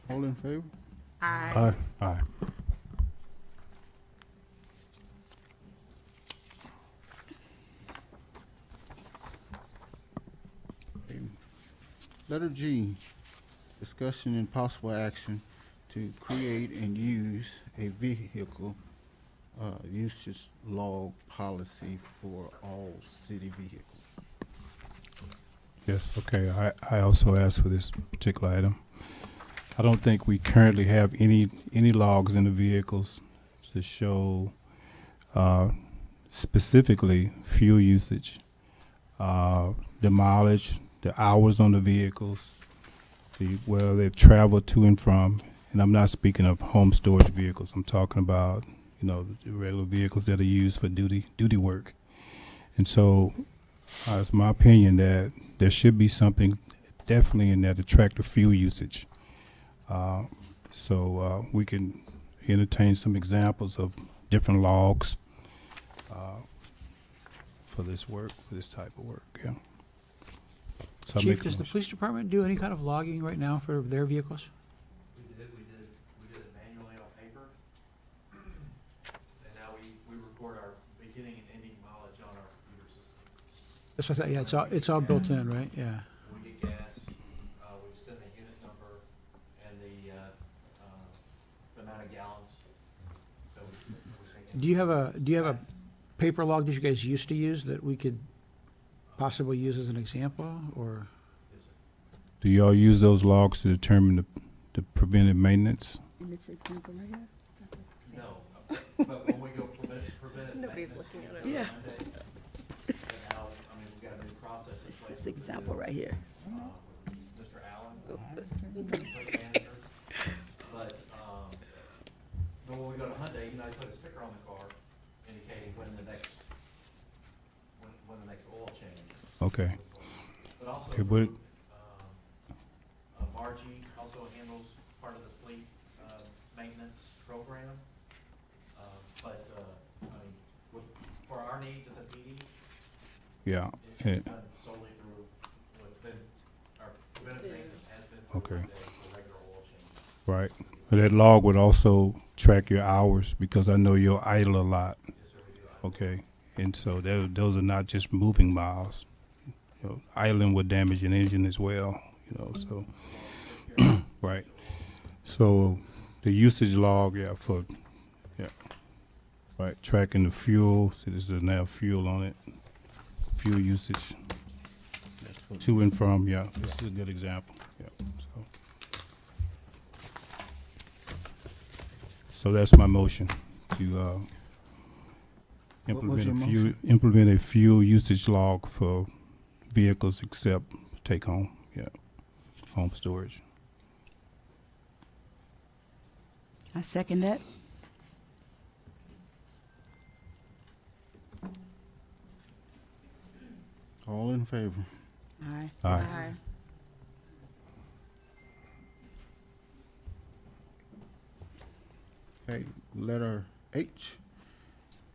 S1: All in favor?
S8: Aye.
S7: Aye.
S1: Okay. Letter G, discussion and possible action to create and use a vehicle usage log policy for all city vehicles.
S7: Yes, okay. I also asked for this particular item. I don't think we currently have any logs in the vehicles to show specifically fuel usage, the mileage, the hours on the vehicles, where they've traveled to and from. And I'm not speaking of home storage vehicles. I'm talking about, the regular vehicles that are used for duty work. And so it's my opinion that there should be something definitely in there to track the fuel usage. So we can entertain some examples of different logs for this work, for this type of work, yeah. So I'll
S2: Chief,
S7: make a
S2: does the
S7: motion.
S2: police department do any kind of logging right now for their vehicles?
S11: We did it manually on paper. And now we record our beginning and ending mileage on our computer system.
S2: That's what I thought, yeah, it's all built in, right? Yeah.
S11: When we get gas, we send the unit number and the amount of gallons. So we're taking.
S2: Do you have a paper log that you guys used to use that we could possibly use as an example, or?
S11: Yes, sir.
S7: Do y'all use those logs to determine the preventive maintenance?
S8: In this example right here?
S4: That's a
S11: No,
S4: sample.
S11: but when we go prevent
S4: Nobody's
S11: maintenance
S4: looking at it.
S11: on
S8: Yeah.
S11: Monday, and now, we got a new process in
S8: This
S11: place.
S8: is the example right here.
S11: With Mr. Allen, plant manager. But when we go to Hyundai, I put a sticker on the car indicating when the next oil change.
S7: Okay.
S11: But also,
S7: Okay, but-
S11: Margie also handles part of the fleet maintenance program. But for our needs at the PD,
S7: Yeah.
S11: it's done solely through what's been, our preventive maintenance has been through
S7: Okay.
S11: Hyundai for regular oil change.
S7: Right. But that log would also track your hours, because I know you're idle a lot.
S11: Yes, sir, we do.
S7: Okay. And so those are not just moving miles. Idling would damage an engine as well, so. Right. So the usage log, right, tracking the fuel. So this is now fuel on it. Fuel usage
S1: That's what
S7: to and from, this is a good example, So that's my motion, to
S1: What was your
S7: implement a fuel usage log for vehicles except take home, home storage.
S8: I second that.
S1: All in favor?
S8: Aye.
S7: Aye.
S1: Okay, letter H,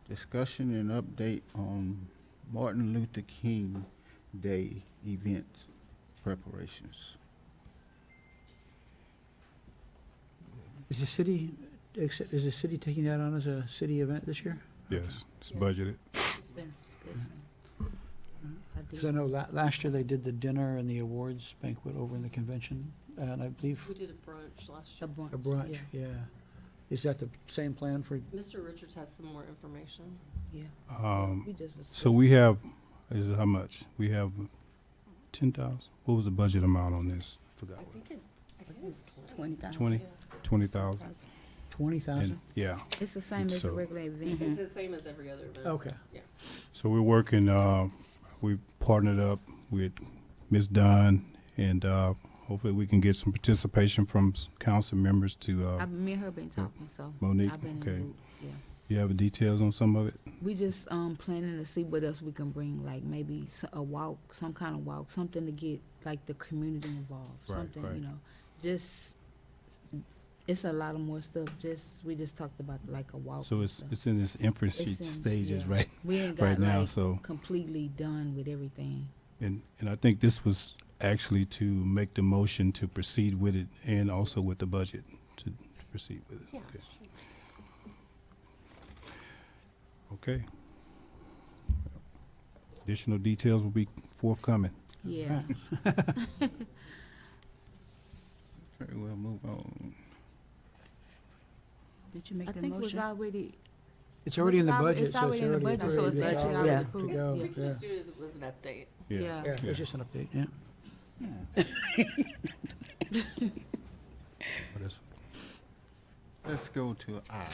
S1: discussion and update on Martin Luther King Day event preparations.
S2: Is the city taking that on as a city event this year?
S7: Yes, it's budgeted.
S3: It's been discussion.
S2: Because I know last year they did the dinner and the awards banquet over in the convention, and I believe
S4: We did a brunch last
S3: A
S4: year.
S2: a brunch, yeah. Is that the same plan for,
S4: Mr. Richards has some more information.
S3: Yeah.
S7: Um,
S3: We just discussed.
S7: so we have, is it how much? We have 10,000. What was the budget amount on this? Forgot.
S4: I think it was
S8: 20,000.
S7: 20,
S4: Yeah.
S7: 20,000.
S2: 20,000?
S7: And yeah,
S3: It's the same as a
S7: So-
S3: regular event.
S4: It's the same as every other event.
S2: Okay.
S7: so we're working, we partnered up with Ms. Dunn, and hopefully we can get some participation from council members to,
S3: Me and her been talking, so.
S7: Monique,
S3: I've been in
S7: okay.
S3: the loop, yeah.
S7: you have details on some of it?
S3: We just planning to see what else we can bring, like maybe a walk, some kind of walk, something to get like the community involved,
S7: Right,
S3: something,
S7: right.
S3: you know. Just it's a lot of more stuff. We just talked about like a walk.
S7: So
S3: and
S7: it's,
S3: stuff.
S7: it's in its infancy
S3: It's in-
S7: stages,
S3: yeah.
S7: right?
S3: We ain't got
S7: Right now,
S3: like
S7: so,
S3: completely done with everything.
S7: and I think this was actually to make the motion to proceed with it and also with the budget to proceed with it.
S4: Yeah.
S7: Okay. Okay. Additional details will be forthcoming.
S3: Yeah.
S1: Okay, we'll move on.
S8: Did you make
S3: I
S8: the
S3: think it was
S8: motion?
S3: already.
S2: It's already in the budget,
S3: It's
S2: so
S3: already in the budget, so it's
S2: already
S3: actually
S8: Yeah.
S3: already
S8: To
S3: approved.
S2: go.
S4: We can
S2: Yeah.
S4: just do it as it was an update.
S3: Yeah.
S2: Yeah, it's just an update, yeah.
S7: But it's-
S1: Let's go to I.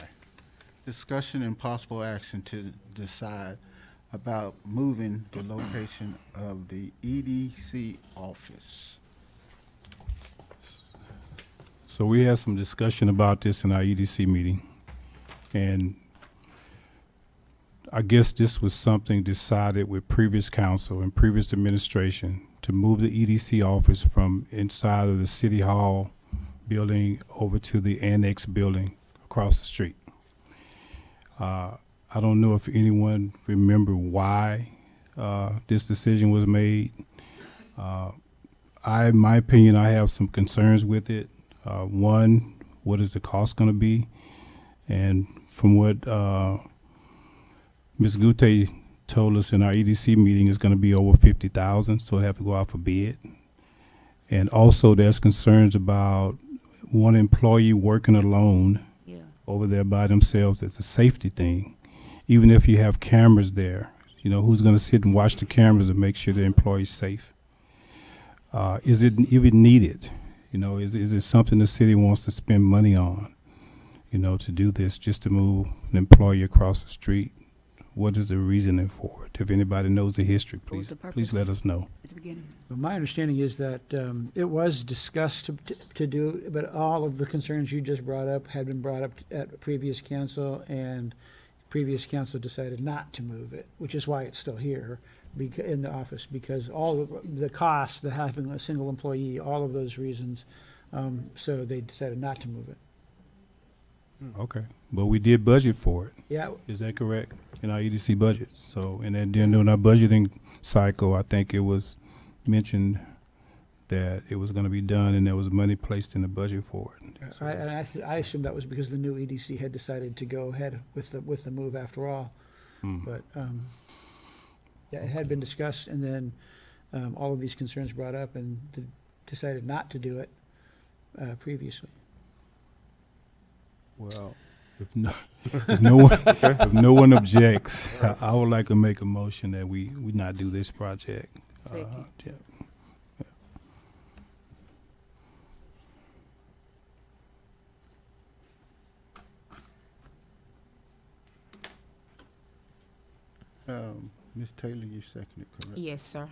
S1: Discussion and possible action to decide about moving the location of the EDC office.
S7: So we had some discussion about this in our EDC meeting, and I guess this was something decided with previous council and previous administration to move the EDC office from inside of the city hall building over to the annex building across the street. I don't know if anyone remember why this decision was made. In my opinion, I have some concerns with it. One, what is the cost going to be? And from what Ms. Gute told us in our EDC meeting, it's going to be over 50,000, so they have to go out for bid. And also, there's concerns about one employee working alone
S3: Yeah.
S7: over there by themselves. It's a safety thing. Even if you have cameras there, you know, who's going to sit and watch the cameras and make sure the employee's safe? Is it even needed? You know, is it something the city wants to spend money on, you know, to do this, just to move an employee across the street? What is the reasoning for it? If anybody knows the history,
S8: What was
S7: please,
S8: the
S7: please let
S8: purpose?
S7: us know.
S8: At the beginning.
S2: But my understanding is that it was discussed to do, but all of the concerns you just brought up had been brought up at previous council, and previous council decided not to move it, which is why it's still here in the office, because all of the costs, the having a single employee, all of those reasons, so they decided not to move it.
S7: Okay, but we did budget for it.
S2: Yeah,
S7: Is that correct? In our EDC budget. So, and then during our budgeting cycle, I think it was mentioned that it was going to be done, and there was money placed in the budget for it. So-
S2: I assume that was because the new EDC had decided to go ahead with the move after all.
S7: Hmm.
S2: But, yeah, it had been discussed, and then all of these concerns brought up, and decided not to do it previously.
S7: Well, if no one objects, I would like to make a motion that we not do this project.
S3: Second.
S7: Yeah.
S1: Ms. Taylor, you seconded, correct?
S8: Yes, sir.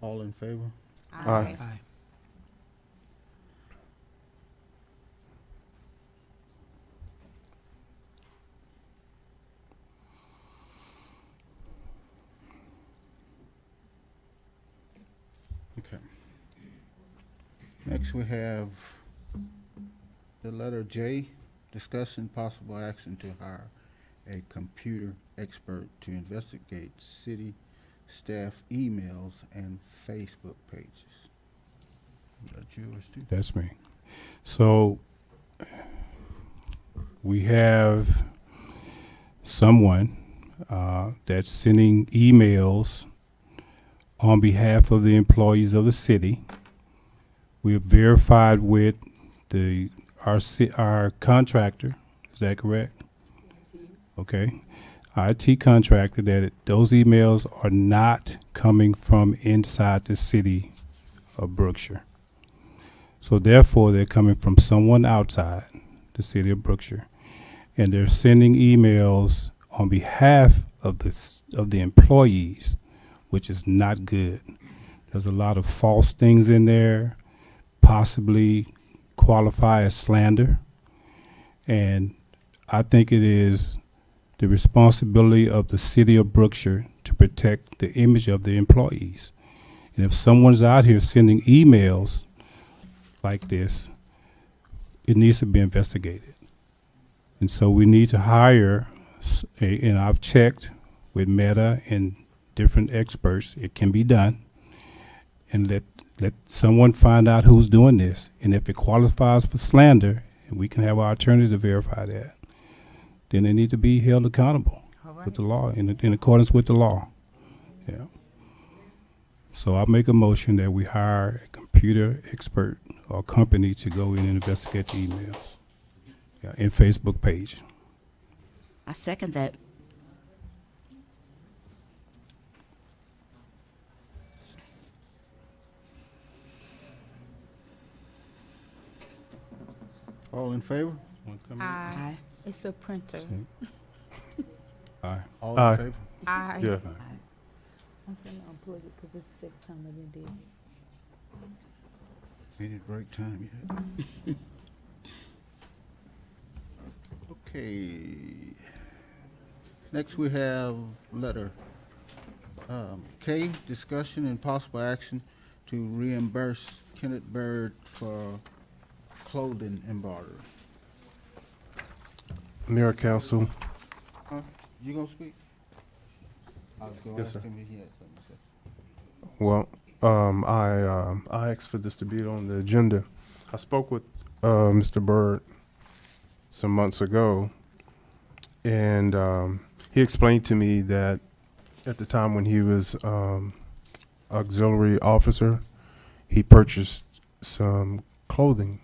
S1: All in favor?
S9: Aye.
S2: Aye.
S1: Okay. Next, we have the letter J, discussing possible action to hire a computer expert to investigate city staff emails and Facebook pages. Is that yours too?
S7: That's me. So we have someone that's sending emails on behalf of the employees of the city. We have verified with our contractor. Is that correct? Okay. IT contractor that those emails are not coming from inside the city of Brookshire. So therefore, they're coming from someone outside the city of Brookshire, and they're sending emails on behalf of the employees, which is not good. There's a lot of false things in there, possibly qualify as slander, and I think it is the responsibility of the city of Brookshire to protect the image of the employees. And if someone's out here sending emails like this, it needs to be investigated. And so we need to hire, and I've checked with Meta and different experts, it can be done, and let someone find out who's doing this. And if it qualifies for slander, and we can have our attorneys to verify that, then they need to be held accountable with the law, in accordance with the law. Yeah. So I'll make a motion that we hire a computer expert or company to go in and investigate the emails. Yeah, and Facebook page.
S8: I second that.
S1: All in favor?
S8: Aye.
S3: It's a printer.
S7: Aye.
S1: All
S9: Aye.
S1: in favor?
S3: Aye.
S9: Yeah.
S3: I'm finna unplug it because it's the second time I didn't do it.
S1: Ain't it break time yet? Okay. Next, we have letter K, discussion and possible action to reimburse Kenneth Bird for clothing embroidery.
S9: Mayor, council,
S1: Huh? You gonna speak? I was gonna
S9: Yes,
S1: ask
S9: sir.
S1: him if he had something to say.
S9: well, I asked for this to be on the agenda. I spoke with Mr. Bird some months ago, and he explained to me that at the time when he was auxiliary officer, he purchased some clothing.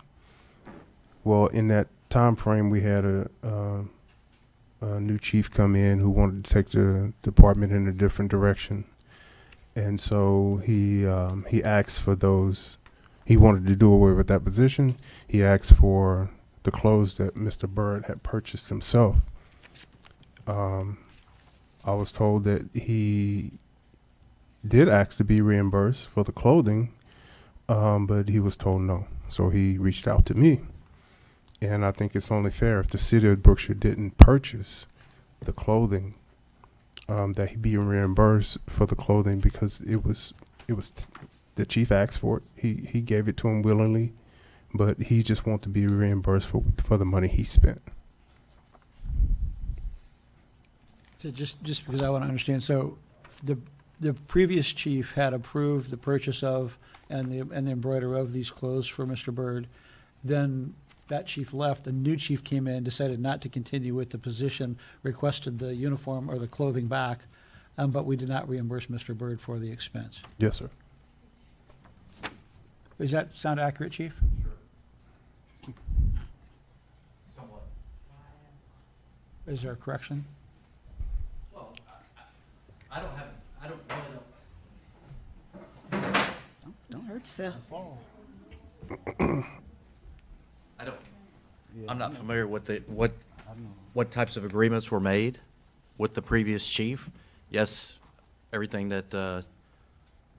S9: Well, in that time frame, we had a new chief come in who wanted to take the department in a different direction, and so he asked for those. He wanted to do away with that position. He asked for the clothes that Mr. Bird had purchased himself. I was told that he did ask to be reimbursed for the clothing, but he was told no. So he reached out to me. And I think it's only fair if the city of Brookshire didn't purchase the clothing, that he be reimbursed for the clothing, because it was the chief asked for it. He gave it to him willingly, but he just wants to be reimbursed for the money he spent.
S2: So just because I want to understand, so the previous chief had approved the purchase of and the embroidery of these clothes for Mr. Bird. Then that chief left, a new chief came in, decided not to continue with the position, requested the uniform or the clothing back, but we did not reimburse Mr. Bird for the expense.
S9: Yes, sir.
S2: Does that sound accurate, Chief?
S11: Somewhat.
S2: Is there a correction?
S11: Well, I don't really know.
S8: Don't hurt yourself.
S11: I'm not familiar with what what types of agreements were made with the previous chief. Yes, everything that the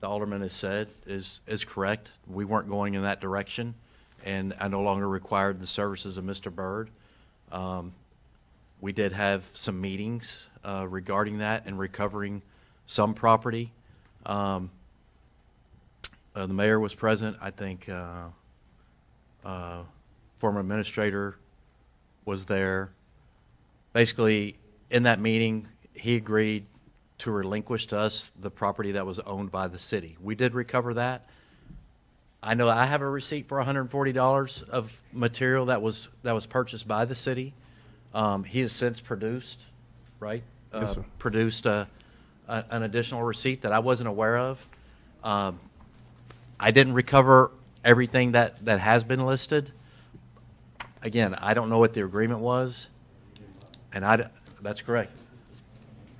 S11: alderman has said is correct. We weren't going in that direction, and I no longer required the services of Mr. Byrd. We did have some meetings regarding that and recovering some property. The mayor was present. I think former administrator was there. Basically, in that meeting, he agreed to relinquish to us the property that was owned by the city. We did recover that. I know I have a receipt for $140 of material that was purchased by the city. He has since produced, right?
S9: Yes, sir.
S11: Produced an additional receipt that I wasn't aware of. I didn't recover everything that has been listed. Again, I don't know what the agreement was, and that's correct.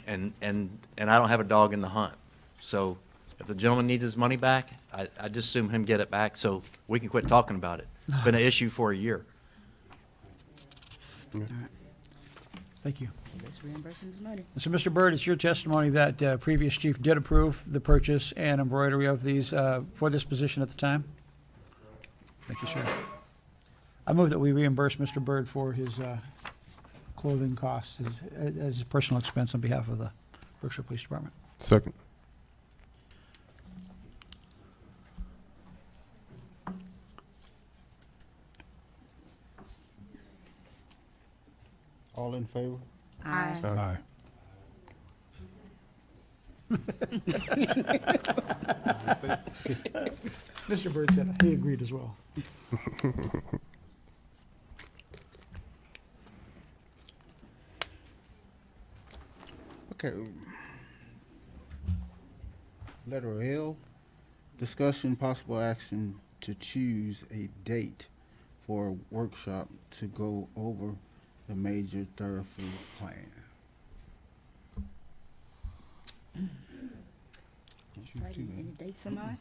S11: And I don't have a dog in the hunt. So if the gentleman needs his money back, I just assume him get it back so we can quit talking about it. It's been an issue for a year.
S2: Thank you.
S8: Let's reimburse him his money.
S2: So, Mr. Byrd, it's your testimony that previous chief did approve the purchase and embroidery of these for this position at the time? Thank you, sir. I move that we reimburse Mr. Byrd for his clothing costs as his personal expense on behalf of the Brookshire Police Department.
S9: Second.
S1: All in favor?
S8: Aye.
S7: Aye.
S2: Mr. Byrd said he agreed as well.
S1: Okay. Letter L, discussion possible action to choose a date for a workshop to go over the major thoroughfare plan.
S8: Right, any dates in mind?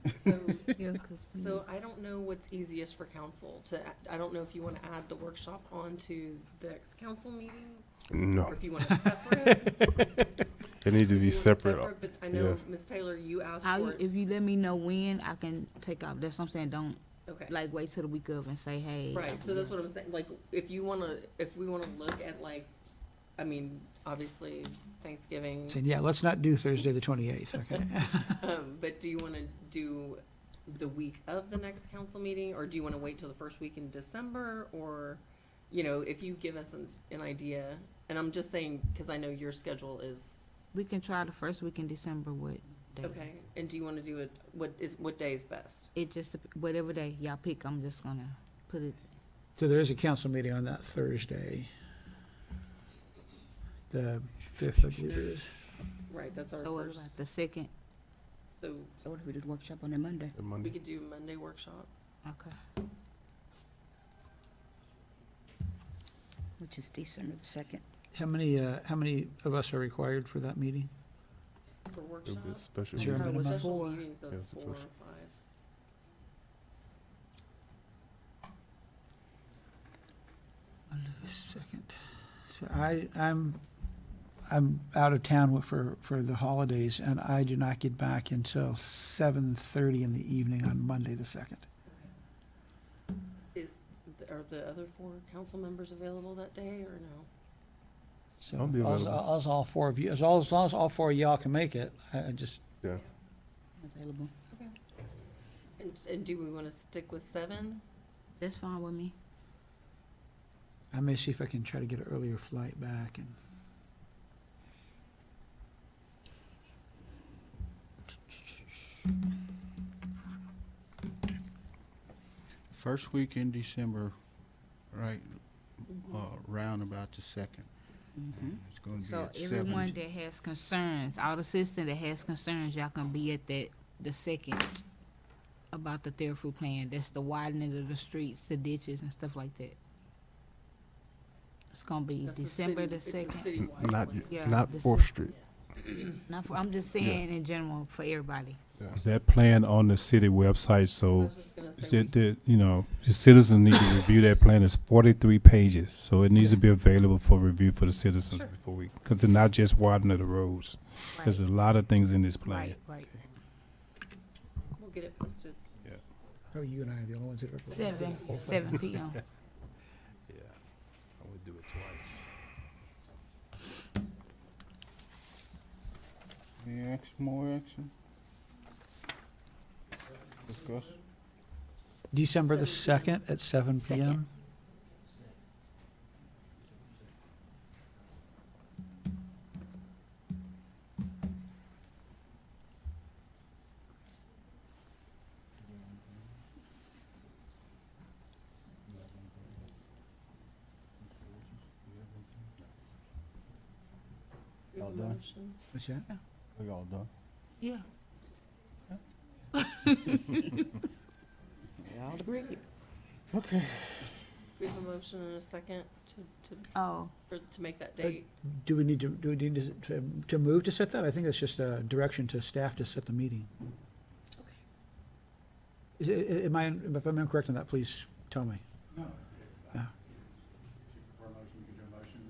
S4: So I don't know what's easiest for council to, I don't know if you want to add the workshop onto the next council meeting,
S9: No,
S4: or if you want to separate.
S9: it needs to be
S4: You want
S9: separate.
S4: But I know,
S9: Yes.
S4: Ms. Taylor, you asked for it.
S12: If you let me know when, I can take off. That's what I'm saying. Don't
S4: Okay.
S12: like wait till the week of and say, hey.
S4: Right, so that's what I'm saying, like, if we wanna look at like, I mean, obviously Thanksgiving,
S2: Saying, yeah, let's not do Thursday the 28th, okay?
S4: but do you wanna do the week of the next council meeting, or do you wanna wait till the first week in December, or, you know, if you give us an idea, and I'm just saying, cause I know your schedule is,
S12: We can try the first week in December. What day?
S4: okay, and do you wanna do it, what day is best?
S12: It just whatever day y'all pick. I'm just gonna put it.
S2: So there is a council meeting on that Thursday, the 5th, I believe it is.
S4: Right, that's our
S12: So what
S4: first,
S12: about the second?
S4: so
S8: So what if we do the workshop on that Monday?
S9: The
S4: we
S9: Monday.
S4: could do Monday workshop.
S12: Okay.
S8: Which is December the 2nd.
S2: How many of us are required for that meeting?
S4: For
S9: It'll
S4: workshop?
S9: be a special.
S2: Is there a
S9: meeting.
S2: minimum?
S4: Special
S12: Four.
S4: meetings,
S9: Yeah,
S4: that's
S9: it's a
S4: 4 or
S9: special.
S4: 5.
S2: Monday the 2nd. So I'm out of town for the holidays, and I do not get back until 7:30 in the evening on Monday the 2nd.
S4: Are the other 4 council members available that day, or no?
S2: So
S9: I'll be available.
S2: as all 4 of you, as long as all 4 of y'all can make it, I just,
S9: Yeah.
S8: Available.
S4: And do we wanna stick with 7?
S12: That's fine with me.
S2: I may see if I can try to get an earlier flight back and.
S1: First week in December, right, round about the 2nd. It's gonna be
S12: So
S1: at
S12: everyone
S1: 7.
S12: that has concerns, all the citizens that has concerns, y'all can be at the second about the thoroughfare plan. That's the widening of the streets, the ditches and stuff like that. It's gonna be
S4: That's the
S12: December the
S4: city- it's a
S12: 2nd.
S4: citywide
S9: Not,
S4: plan.
S12: Yeah,
S9: not
S12: the
S9: 4th
S12: ci-
S9: Street.
S12: I'm just saying in general for everybody.
S7: Is that plan on the city website?
S4: I
S7: So
S4: was just gonna say,
S7: the citizens need to review that plan. It's 43 pages, so it needs to be available for review for the citizens before we, because it's not just widening the roads. There's a lot of things in this plan.
S12: Right.
S4: we'll get it posted.
S2: Oh, you and I are the only ones that are.
S12: 7 p.m.
S7: Yeah, I would do it twice.
S1: Any action, more action? Discussion?
S2: December the 2nd at 7 p.m.
S4: We have a
S1: done?
S4: motion.
S2: What's that?
S1: We all done?
S12: Yeah.
S5: Y'all agree?
S1: Okay.
S4: We have a motion and a second
S12: Oh,
S4: to make that date.
S2: Do we need to move to set that? I think that's just a direction to staff to set the meeting. Is it, am I, if I'm incorrect on that, please tell me.
S1: No.
S2: No.
S1: For a motion, we can do a motion,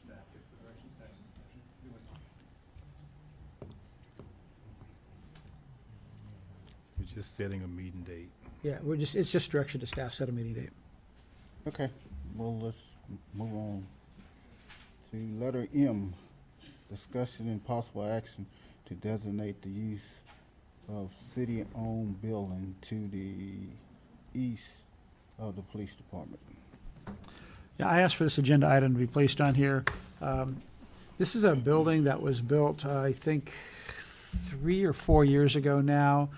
S1: staff gets the direction, staff gets the direction.
S7: We're just setting a meeting date.
S2: Yeah, it's just direction to staff, set a meeting date.
S1: Okay, well, let's move on to letter M, discussion and possible action to designate the use of city-owned building to the east of the police department.
S2: Yeah, I asked for this agenda item to be placed on here. This is a building that was built, I think, 3 or 4 years ago now.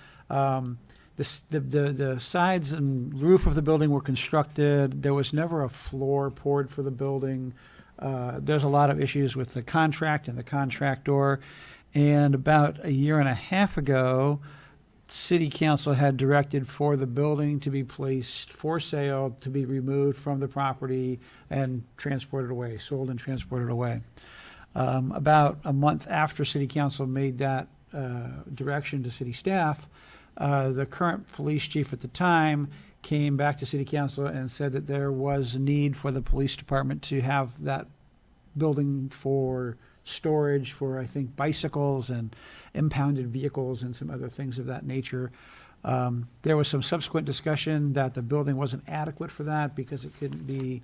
S2: The sides and roof of the building were constructed. There was never a floor poured for the building. There's a lot of issues with the contract and the contractor. And about 1.5 years ago, City Council had directed for the building to be placed for sale, to be removed from the property and transported away, sold and transported away. About a month after City Council made that direction to city staff, the current police chief at the time came back to City Council and said that there was a need for the police department to have that building for storage for, I think, bicycles and impounded vehicles and some other things of that nature. There was some subsequent discussion that the building wasn't adequate for that because it couldn't be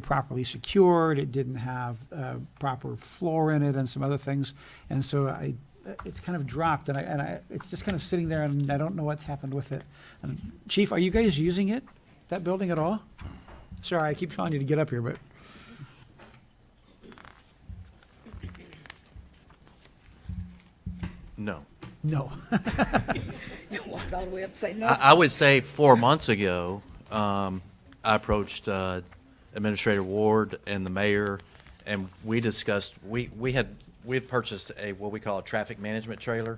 S2: properly secured. It didn't have proper floor in it and some other things. And so it's kind of dropped, and it's just kind of sitting there, and I don't know what's happened with it. And Chief, are you guys using it, that building at all? Sorry, I keep telling you to get up here, but.
S11: No.
S2: No.
S8: You walk all the way up and say no.
S11: I would say 4 months ago, I approached Administrator Ward and the mayor, and we discussed, we've purchased what we call a traffic management trailer.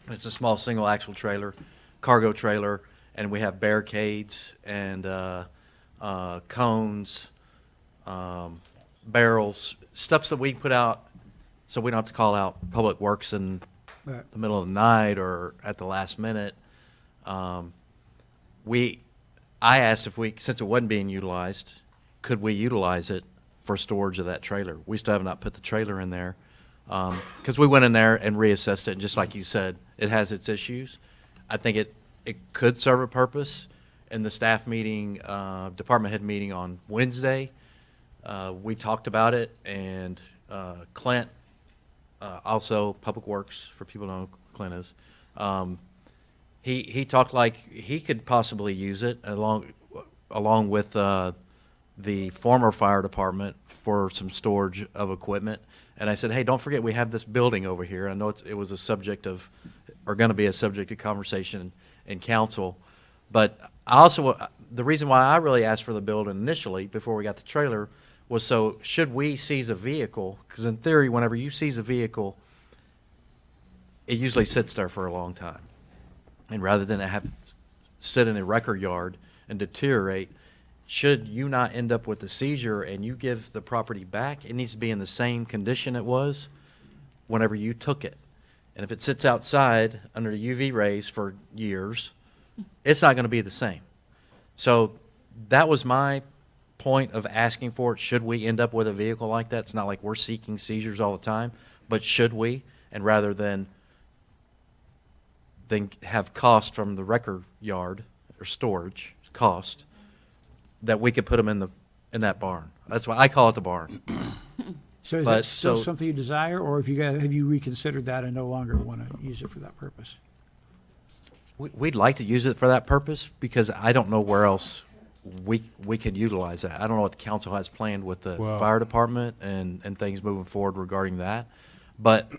S11: It's a small single axle trailer, cargo trailer, and we have barricades and cones, barrels, stuff that we put out so we don't have to call out Public Works in
S2: Right.
S11: the middle of the night or at the last minute. I asked if since it wasn't being utilized, could we utilize it for storage of that trailer? We still have not put the trailer in there. Because we went in there and reassessed it, and just like you said, it has its issues. I think it could serve a purpose. In the staff meeting, department head meeting on Wednesday, we talked about it, and Clint, also Public Works, for people who know who Clint is, he talked like he could possibly use it along with the former fire department for some storage of equipment. And I said, hey, don't forget we have this building over here. I know it was a subject of, or going to be a subject of conversation in council. But I also, the reason why I really asked for the building initially before we got the trailer was so should we seize a vehicle, because in theory, whenever you seize a vehicle, it usually sits there for a long time. And rather than have it sit in a record yard and deteriorate, should you not end up with a seizure and you give the property back, it needs to be in the same condition it was whenever you took it. And if it sits outside under the UV rays for years, it's not going to be the same. So that was my point of asking for it. Should we end up with a vehicle like that? It's not like we're seeking seizures all the time, but should we? And rather than have cost from the record yard or storage cost, that we could put them in that barn. That's why I call it the barn.
S2: So is
S11: But
S2: that still
S11: so-
S2: something you desire, or have you reconsidered that and no longer want to use it for that purpose?
S11: We'd like to use it for that purpose because I don't know where else we could utilize that. I don't know what the council has planned with the
S7: Well-
S11: fire department and things moving forward regarding that. But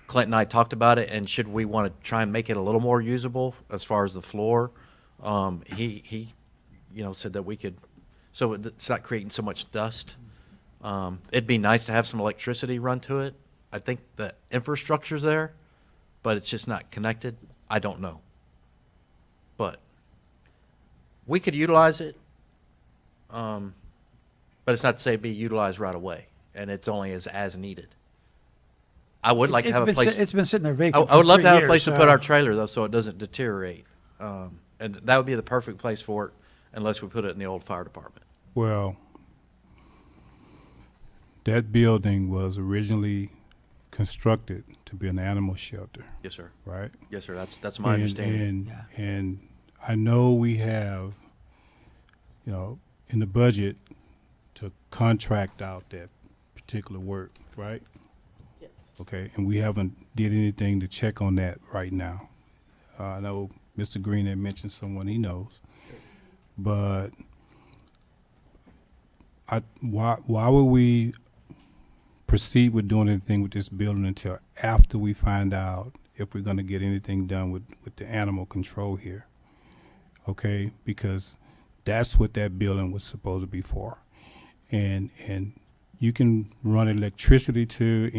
S11: Clint and I talked about it, and should we want to try and make it a little more usable as far as the floor, he said that we could, so it's not creating so much dust. It'd be nice to have some electricity run to it. I think the infrastructure's there, but it's just not connected. I don't know. But we could utilize it, but it's not to say be utilized right away, and it's only as needed. I would like to have a place.
S2: It's been sitting there vacant
S11: I would
S2: for
S11: love
S2: 3
S11: to have a
S2: years,
S11: place to
S2: so-
S11: put our trailer though, so it doesn't deteriorate, and that would be the perfect place for it, unless we put it in the old fire department.
S7: Well, that building was originally constructed to be an animal shelter,
S11: Yes, sir.
S7: right?
S11: Yes, sir. That's my understanding.
S7: And I know we have, in the budget to contract out that particular work, right?
S4: Yes.
S7: Okay, and we haven't did anything to check on that right now. I know Mr. Green had mentioned someone he knows, but why would we proceed with doing anything with this building until after we find out if we're going to get anything done with the animal control here? Okay, because that's what that building was supposed to be for, and you can run electricity to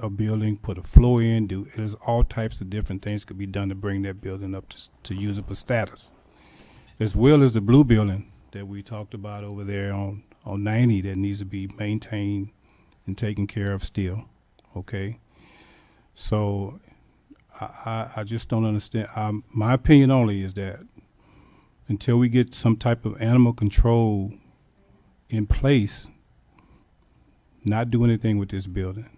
S7: a building, put a floor in, there's all types of different things could be done to bring that building up to usable status, as well as the blue building that we talked about over there on 90 that needs to be maintained and taken care of still. Okay, so I just don't understand. My opinion only is that until we get some type of animal control in place, not do anything with this building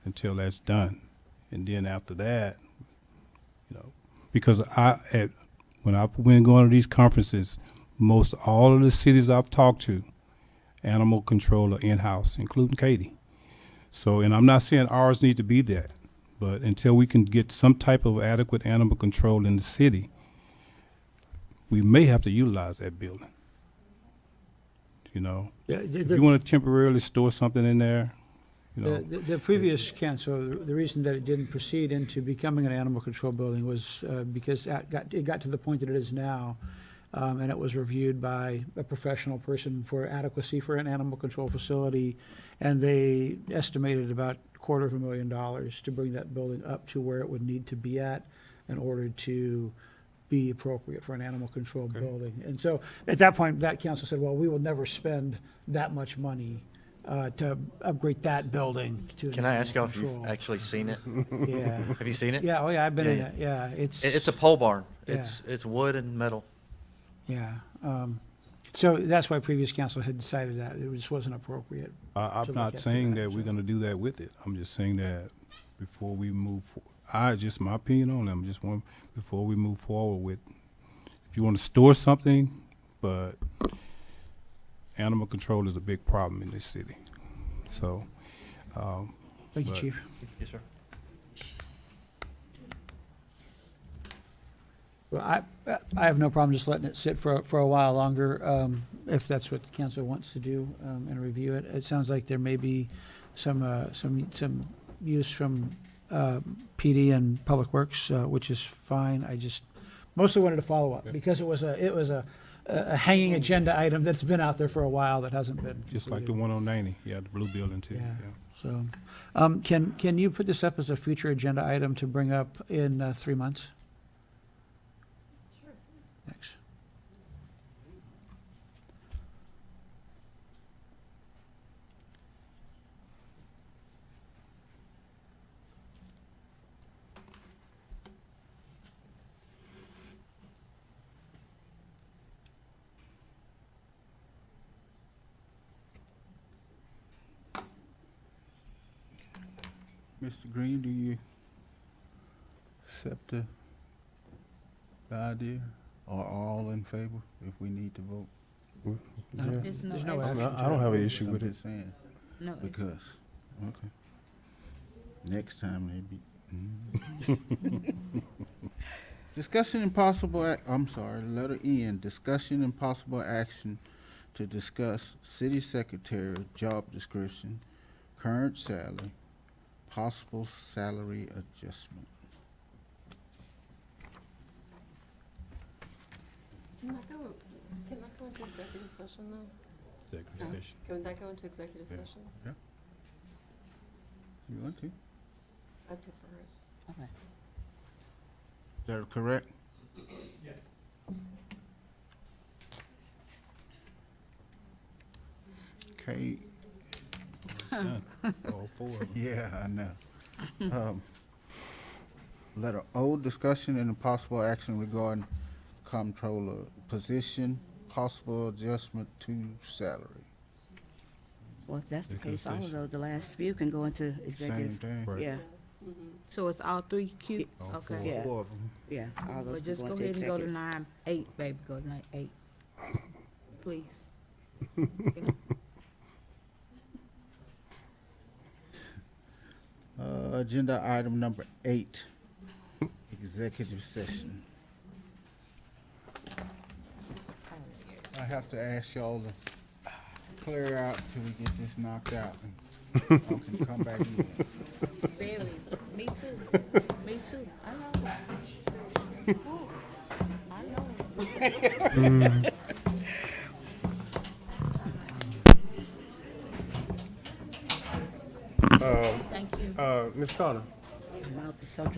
S7: until that's done. And then after that, because when I've been going to these conferences, most all of the cities I've talked to, animal control are in-house, including Katy. So, and I'm not saying ours need to be that, but until we can get some type of adequate animal control in the city, we may have to utilize that building.
S2: Yeah, the-
S7: If you want to temporarily store something in there,
S2: The previous council, the reason that it didn't proceed into becoming an animal control building was because it got to the point that it is now, and it was reviewed by a professional person for adequacy for an animal control facility, and they estimated about $250,000 to bring that building up to where it would need to be at in order to be appropriate for an animal control building. And so at that point, that council said, well, we will never spend that much money to upgrade that building to an
S11: Can I ask y'all
S2: animal
S11: if you've
S2: control.
S11: actually seen it?
S2: Yeah.
S11: Have you seen it?
S2: Yeah, oh yeah, I've been in
S11: Yeah,
S2: it, yeah,
S11: It's a pole barn.
S2: Yeah.
S11: It's wood and metal.
S2: yeah. So that's why previous council had decided that it just wasn't appropriate.
S7: I'm
S2: to
S7: not
S2: look at
S7: saying
S2: that,
S7: that we're
S2: so.
S7: going to do that with it. I'm just saying that before we move, just my opinion on it. I'm just one before we move forward with. If you want to store something, but animal control is a big problem in this city. So,
S2: Thank you,
S7: but-
S2: Chief.
S11: Yes, sir.
S2: Well, I have no problem just letting it sit for a while longer, if that's what the council wants to do, and review it. It sounds like there may be some use from PD and Public Works, which is fine. I just mostly wanted to follow up because it was a hanging agenda item that's been out there for a while that hasn't been
S7: just like the
S2: completed.
S7: one on 90, yeah, the blue building too.
S2: Yeah.
S7: Yeah.
S2: So, can you put this up as a future agenda item to bring up in 3 months?
S4: Sure.
S2: Thanks.
S1: Mr. Green, do you accept the idea? Or all in favor if we need to vote?
S9: Yeah.
S12: There's no
S2: There's no
S12: action.
S2: action.
S9: I don't have an issue
S1: I'm
S9: with it.
S1: just saying,
S12: No, it's-
S1: because, okay. Next time they be. Discussion and possible, I'm sorry, letter N, discussion and possible action to discuss city secretary job description, current salary, possible salary adjustment.
S4: Can that go into executive session though?
S7: Executive session.
S4: Can that go into executive
S1: Yeah.
S4: session?
S1: You want to? Is
S4: I'd prefer it.
S12: okay.
S1: that correct? Okay,
S7: All four of them.
S1: yeah, I know. Letter O, discussion and possible action regarding comptroller position, possible adjustment to salary.
S5: Well, if that's the
S7: Executive
S5: case, all of
S7: session.
S5: those, the last few can go into
S1: Same
S5: executive.
S1: thing.
S7: Right.
S5: Yeah,
S4: Mm-hmm.
S12: So it's all three Q?
S7: All
S12: Okay.
S7: four.
S5: Yeah.
S1: Four of them.
S5: yeah, all those
S12: But
S5: can
S12: just
S5: go
S12: go
S5: into
S12: ahead and go to
S5: executive.
S12: 9-8, baby, go to 9-8. Please.
S1: Agenda item number 8, executive session. I have to ask y'all to clear out till we get this knocked out, and y'all can come back in.
S12: Barely. Me too. Me too. I know. I know. Thank you.
S9: Ms. Carter.
S5: My mouth is so dry.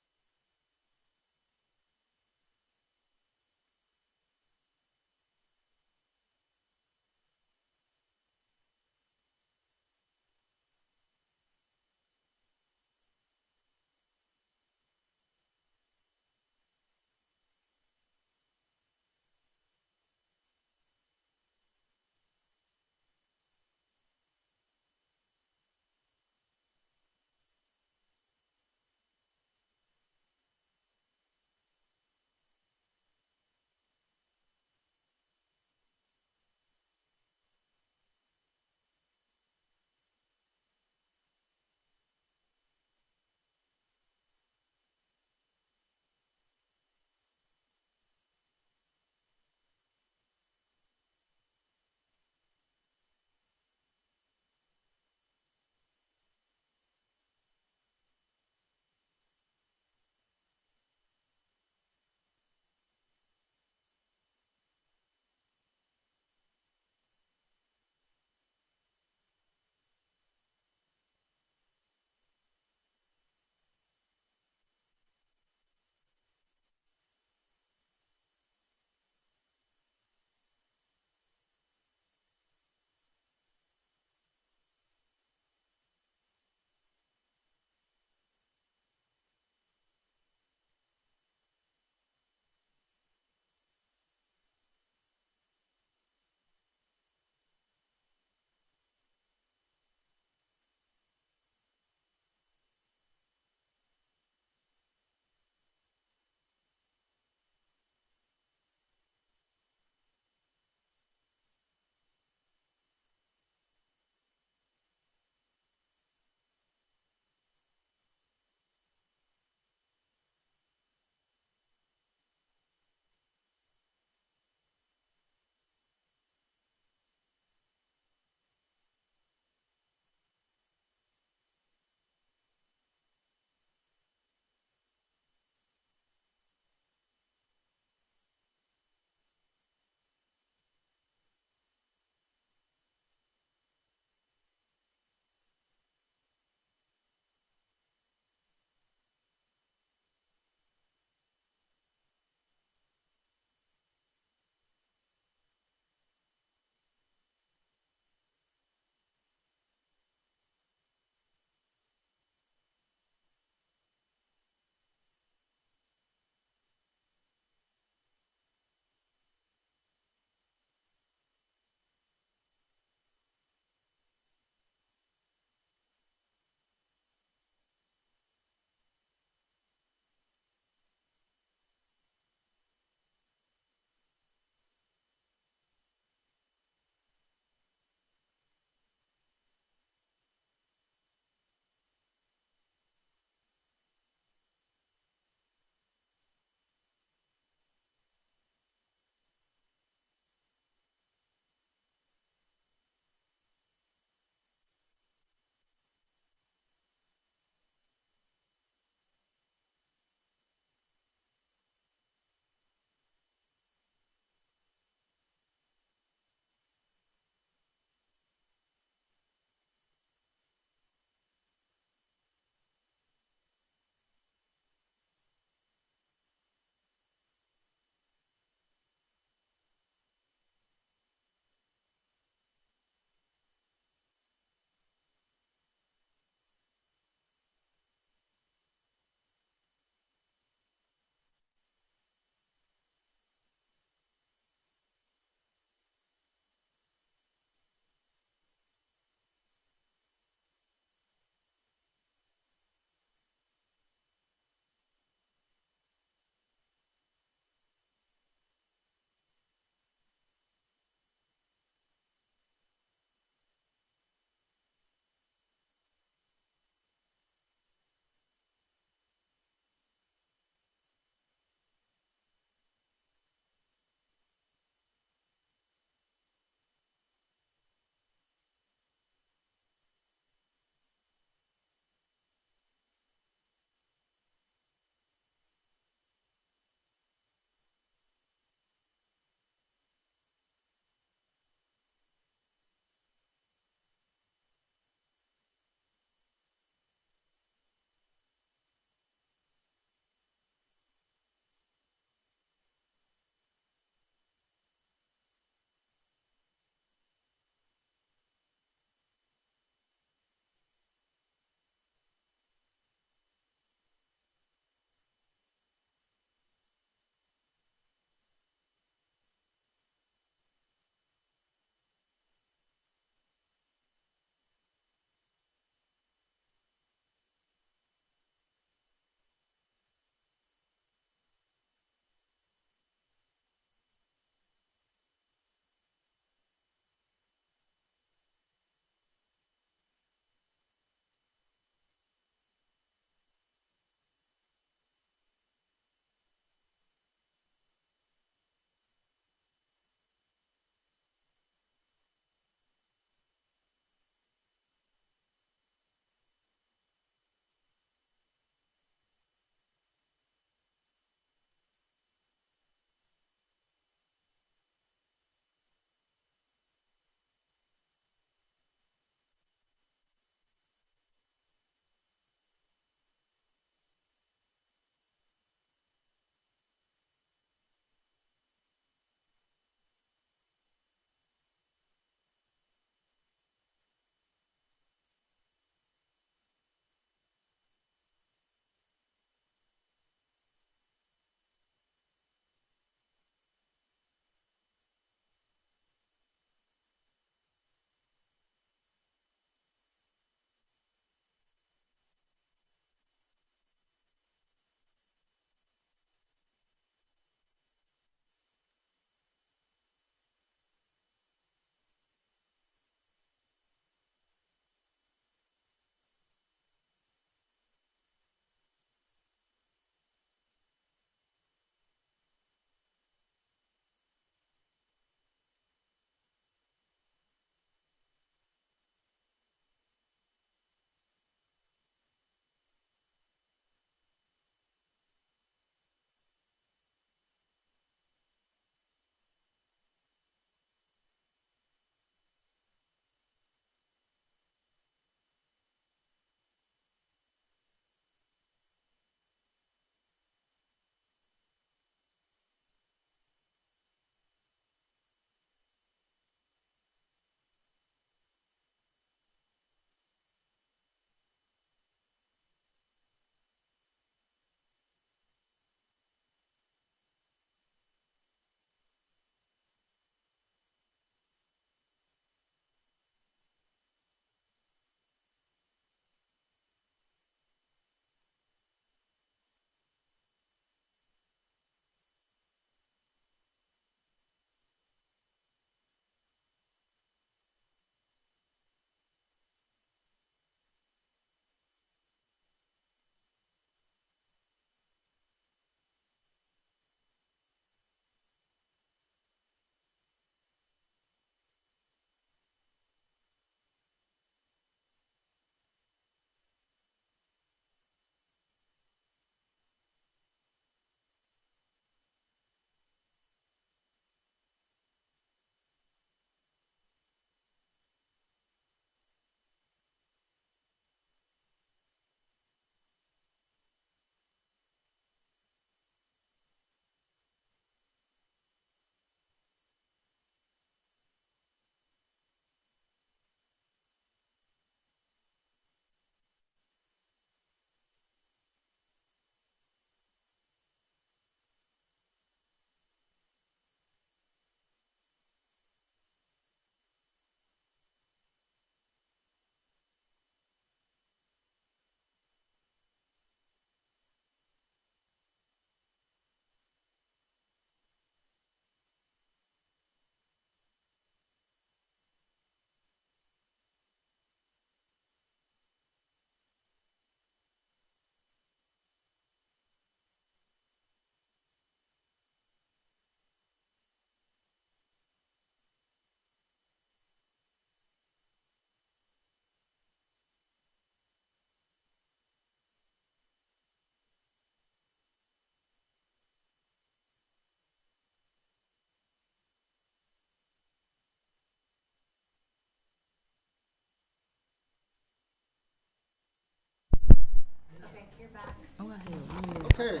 S1: Okay.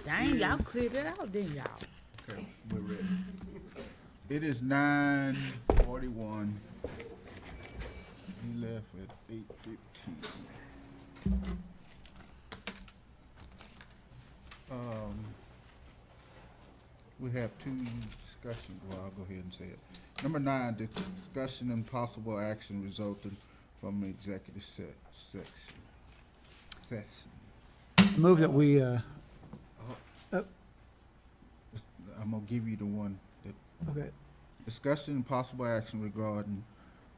S12: Dang, y'all cleared it out, didn't y'all?
S1: Okay, we're ready. It is 9:41. We left at 8:15. We have two discussions, well, I'll go ahead and say it. Number 9, discussion and possible action resulting from executive session.
S2: Move that we,
S1: I'm gonna give you the one that
S2: okay,
S1: discussion and possible action regarding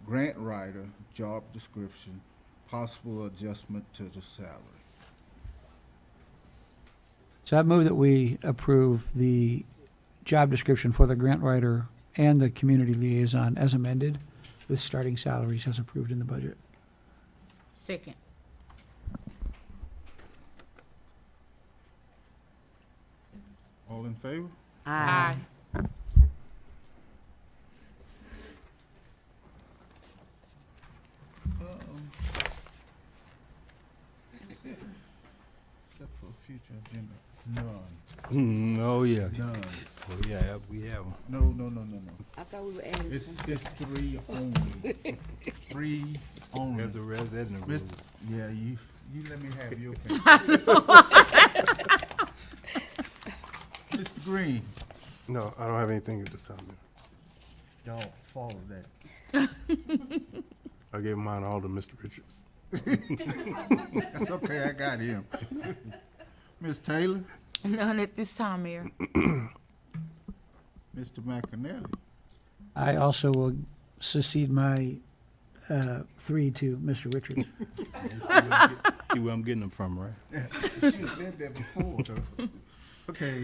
S1: grant writer, job description, possible adjustment to the salary.
S2: so I move that we approve the job description for the grant writer and the community liaison as amended, with starting salaries as approved in the budget.
S12: Second.
S1: All in favor?
S12: Aye.
S1: Except for future agenda. None.
S7: Oh, yeah.
S1: None.
S7: Oh, yeah, we have 'em.
S1: No.
S8: I thought we were adding
S1: It's
S8: some.
S1: 3 only. 3 only.
S7: There's a res in the
S1: Miss-
S7: rules.
S1: Yeah, you let me have your pen. Mr. Green,
S9: No, I don't have anything at this time, Mayor.
S1: y'all follow that.
S9: I gave mine all to Mr. Richards.
S1: That's okay, I got him. Ms. Taylor,
S12: None at this time, Mayor.
S1: Mr. McAnally.
S2: I also will secede my 3 to Mr. Richards.
S7: See where I'm getting them from, right?
S1: You should have said that before, though. Okay,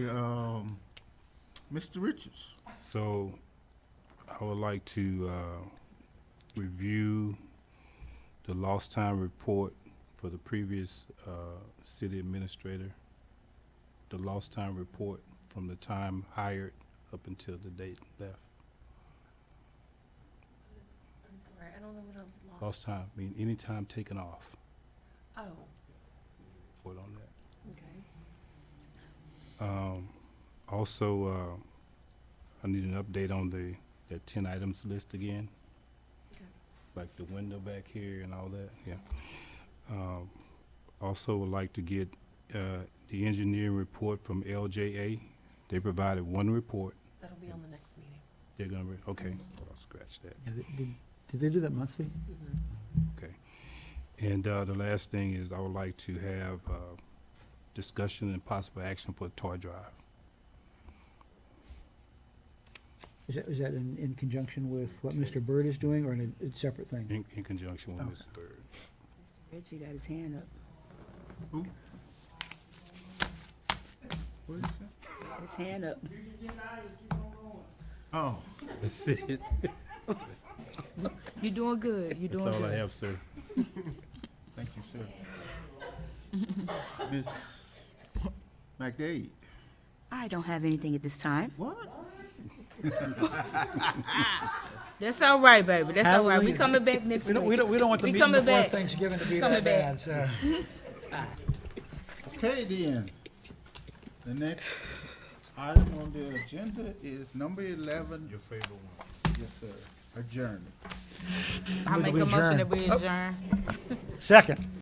S1: Mr. Richards.
S7: So I would like to review the lost time report for the previous city administrator, the lost time report from the time hired up until the date left.
S4: I'm sorry, I don't know what I've lost.
S7: Lost time, mean any time taken off.
S4: Oh,
S7: Report on that.
S4: okay.
S7: Also, I need an update on that 10 items list again.
S4: Okay.
S7: Like the window back here and all that, yeah. Also would like to get the engineering report from LJA. They provided one report.
S4: That'll be on the next meeting.
S7: They're gonna, okay, I'll scratch that.
S2: Yeah, did they do that monthly?
S7: Okay. And the last thing is I would like to have discussion and possible action for toy drive.
S2: Is that in conjunction with what Mr. Byrd is doing, or a separate thing?
S7: In conjunction with
S2: Okay.
S7: Ms. Bird.
S8: Mr. Richie got his hand up.
S1: Who? What did you say?
S8: His hand up.
S1: Oh,
S7: That's it.
S12: You're doing good. You're
S7: That's
S12: doing
S7: all I
S12: good.
S7: have, sir.
S1: thank you, sir. Ms. McDade.
S8: I don't have anything at this time.
S1: What?
S12: That's all right, baby. That's all right. We
S2: Hallelujah.
S12: coming back next week.
S2: We don't want the
S12: We
S2: meeting
S12: coming
S2: before
S12: back.
S2: Thanksgiving to be
S12: Coming
S2: that
S12: back.
S2: bad, so.
S1: Okay, then. The next item on the agenda is number 11.
S7: Your favorite one.
S1: Yes, sir. Adjournment.
S12: I
S2: Move
S12: make
S2: that we
S12: a motion
S2: adjourn.
S12: that we
S2: Oh.
S12: adjourn.
S2: Second.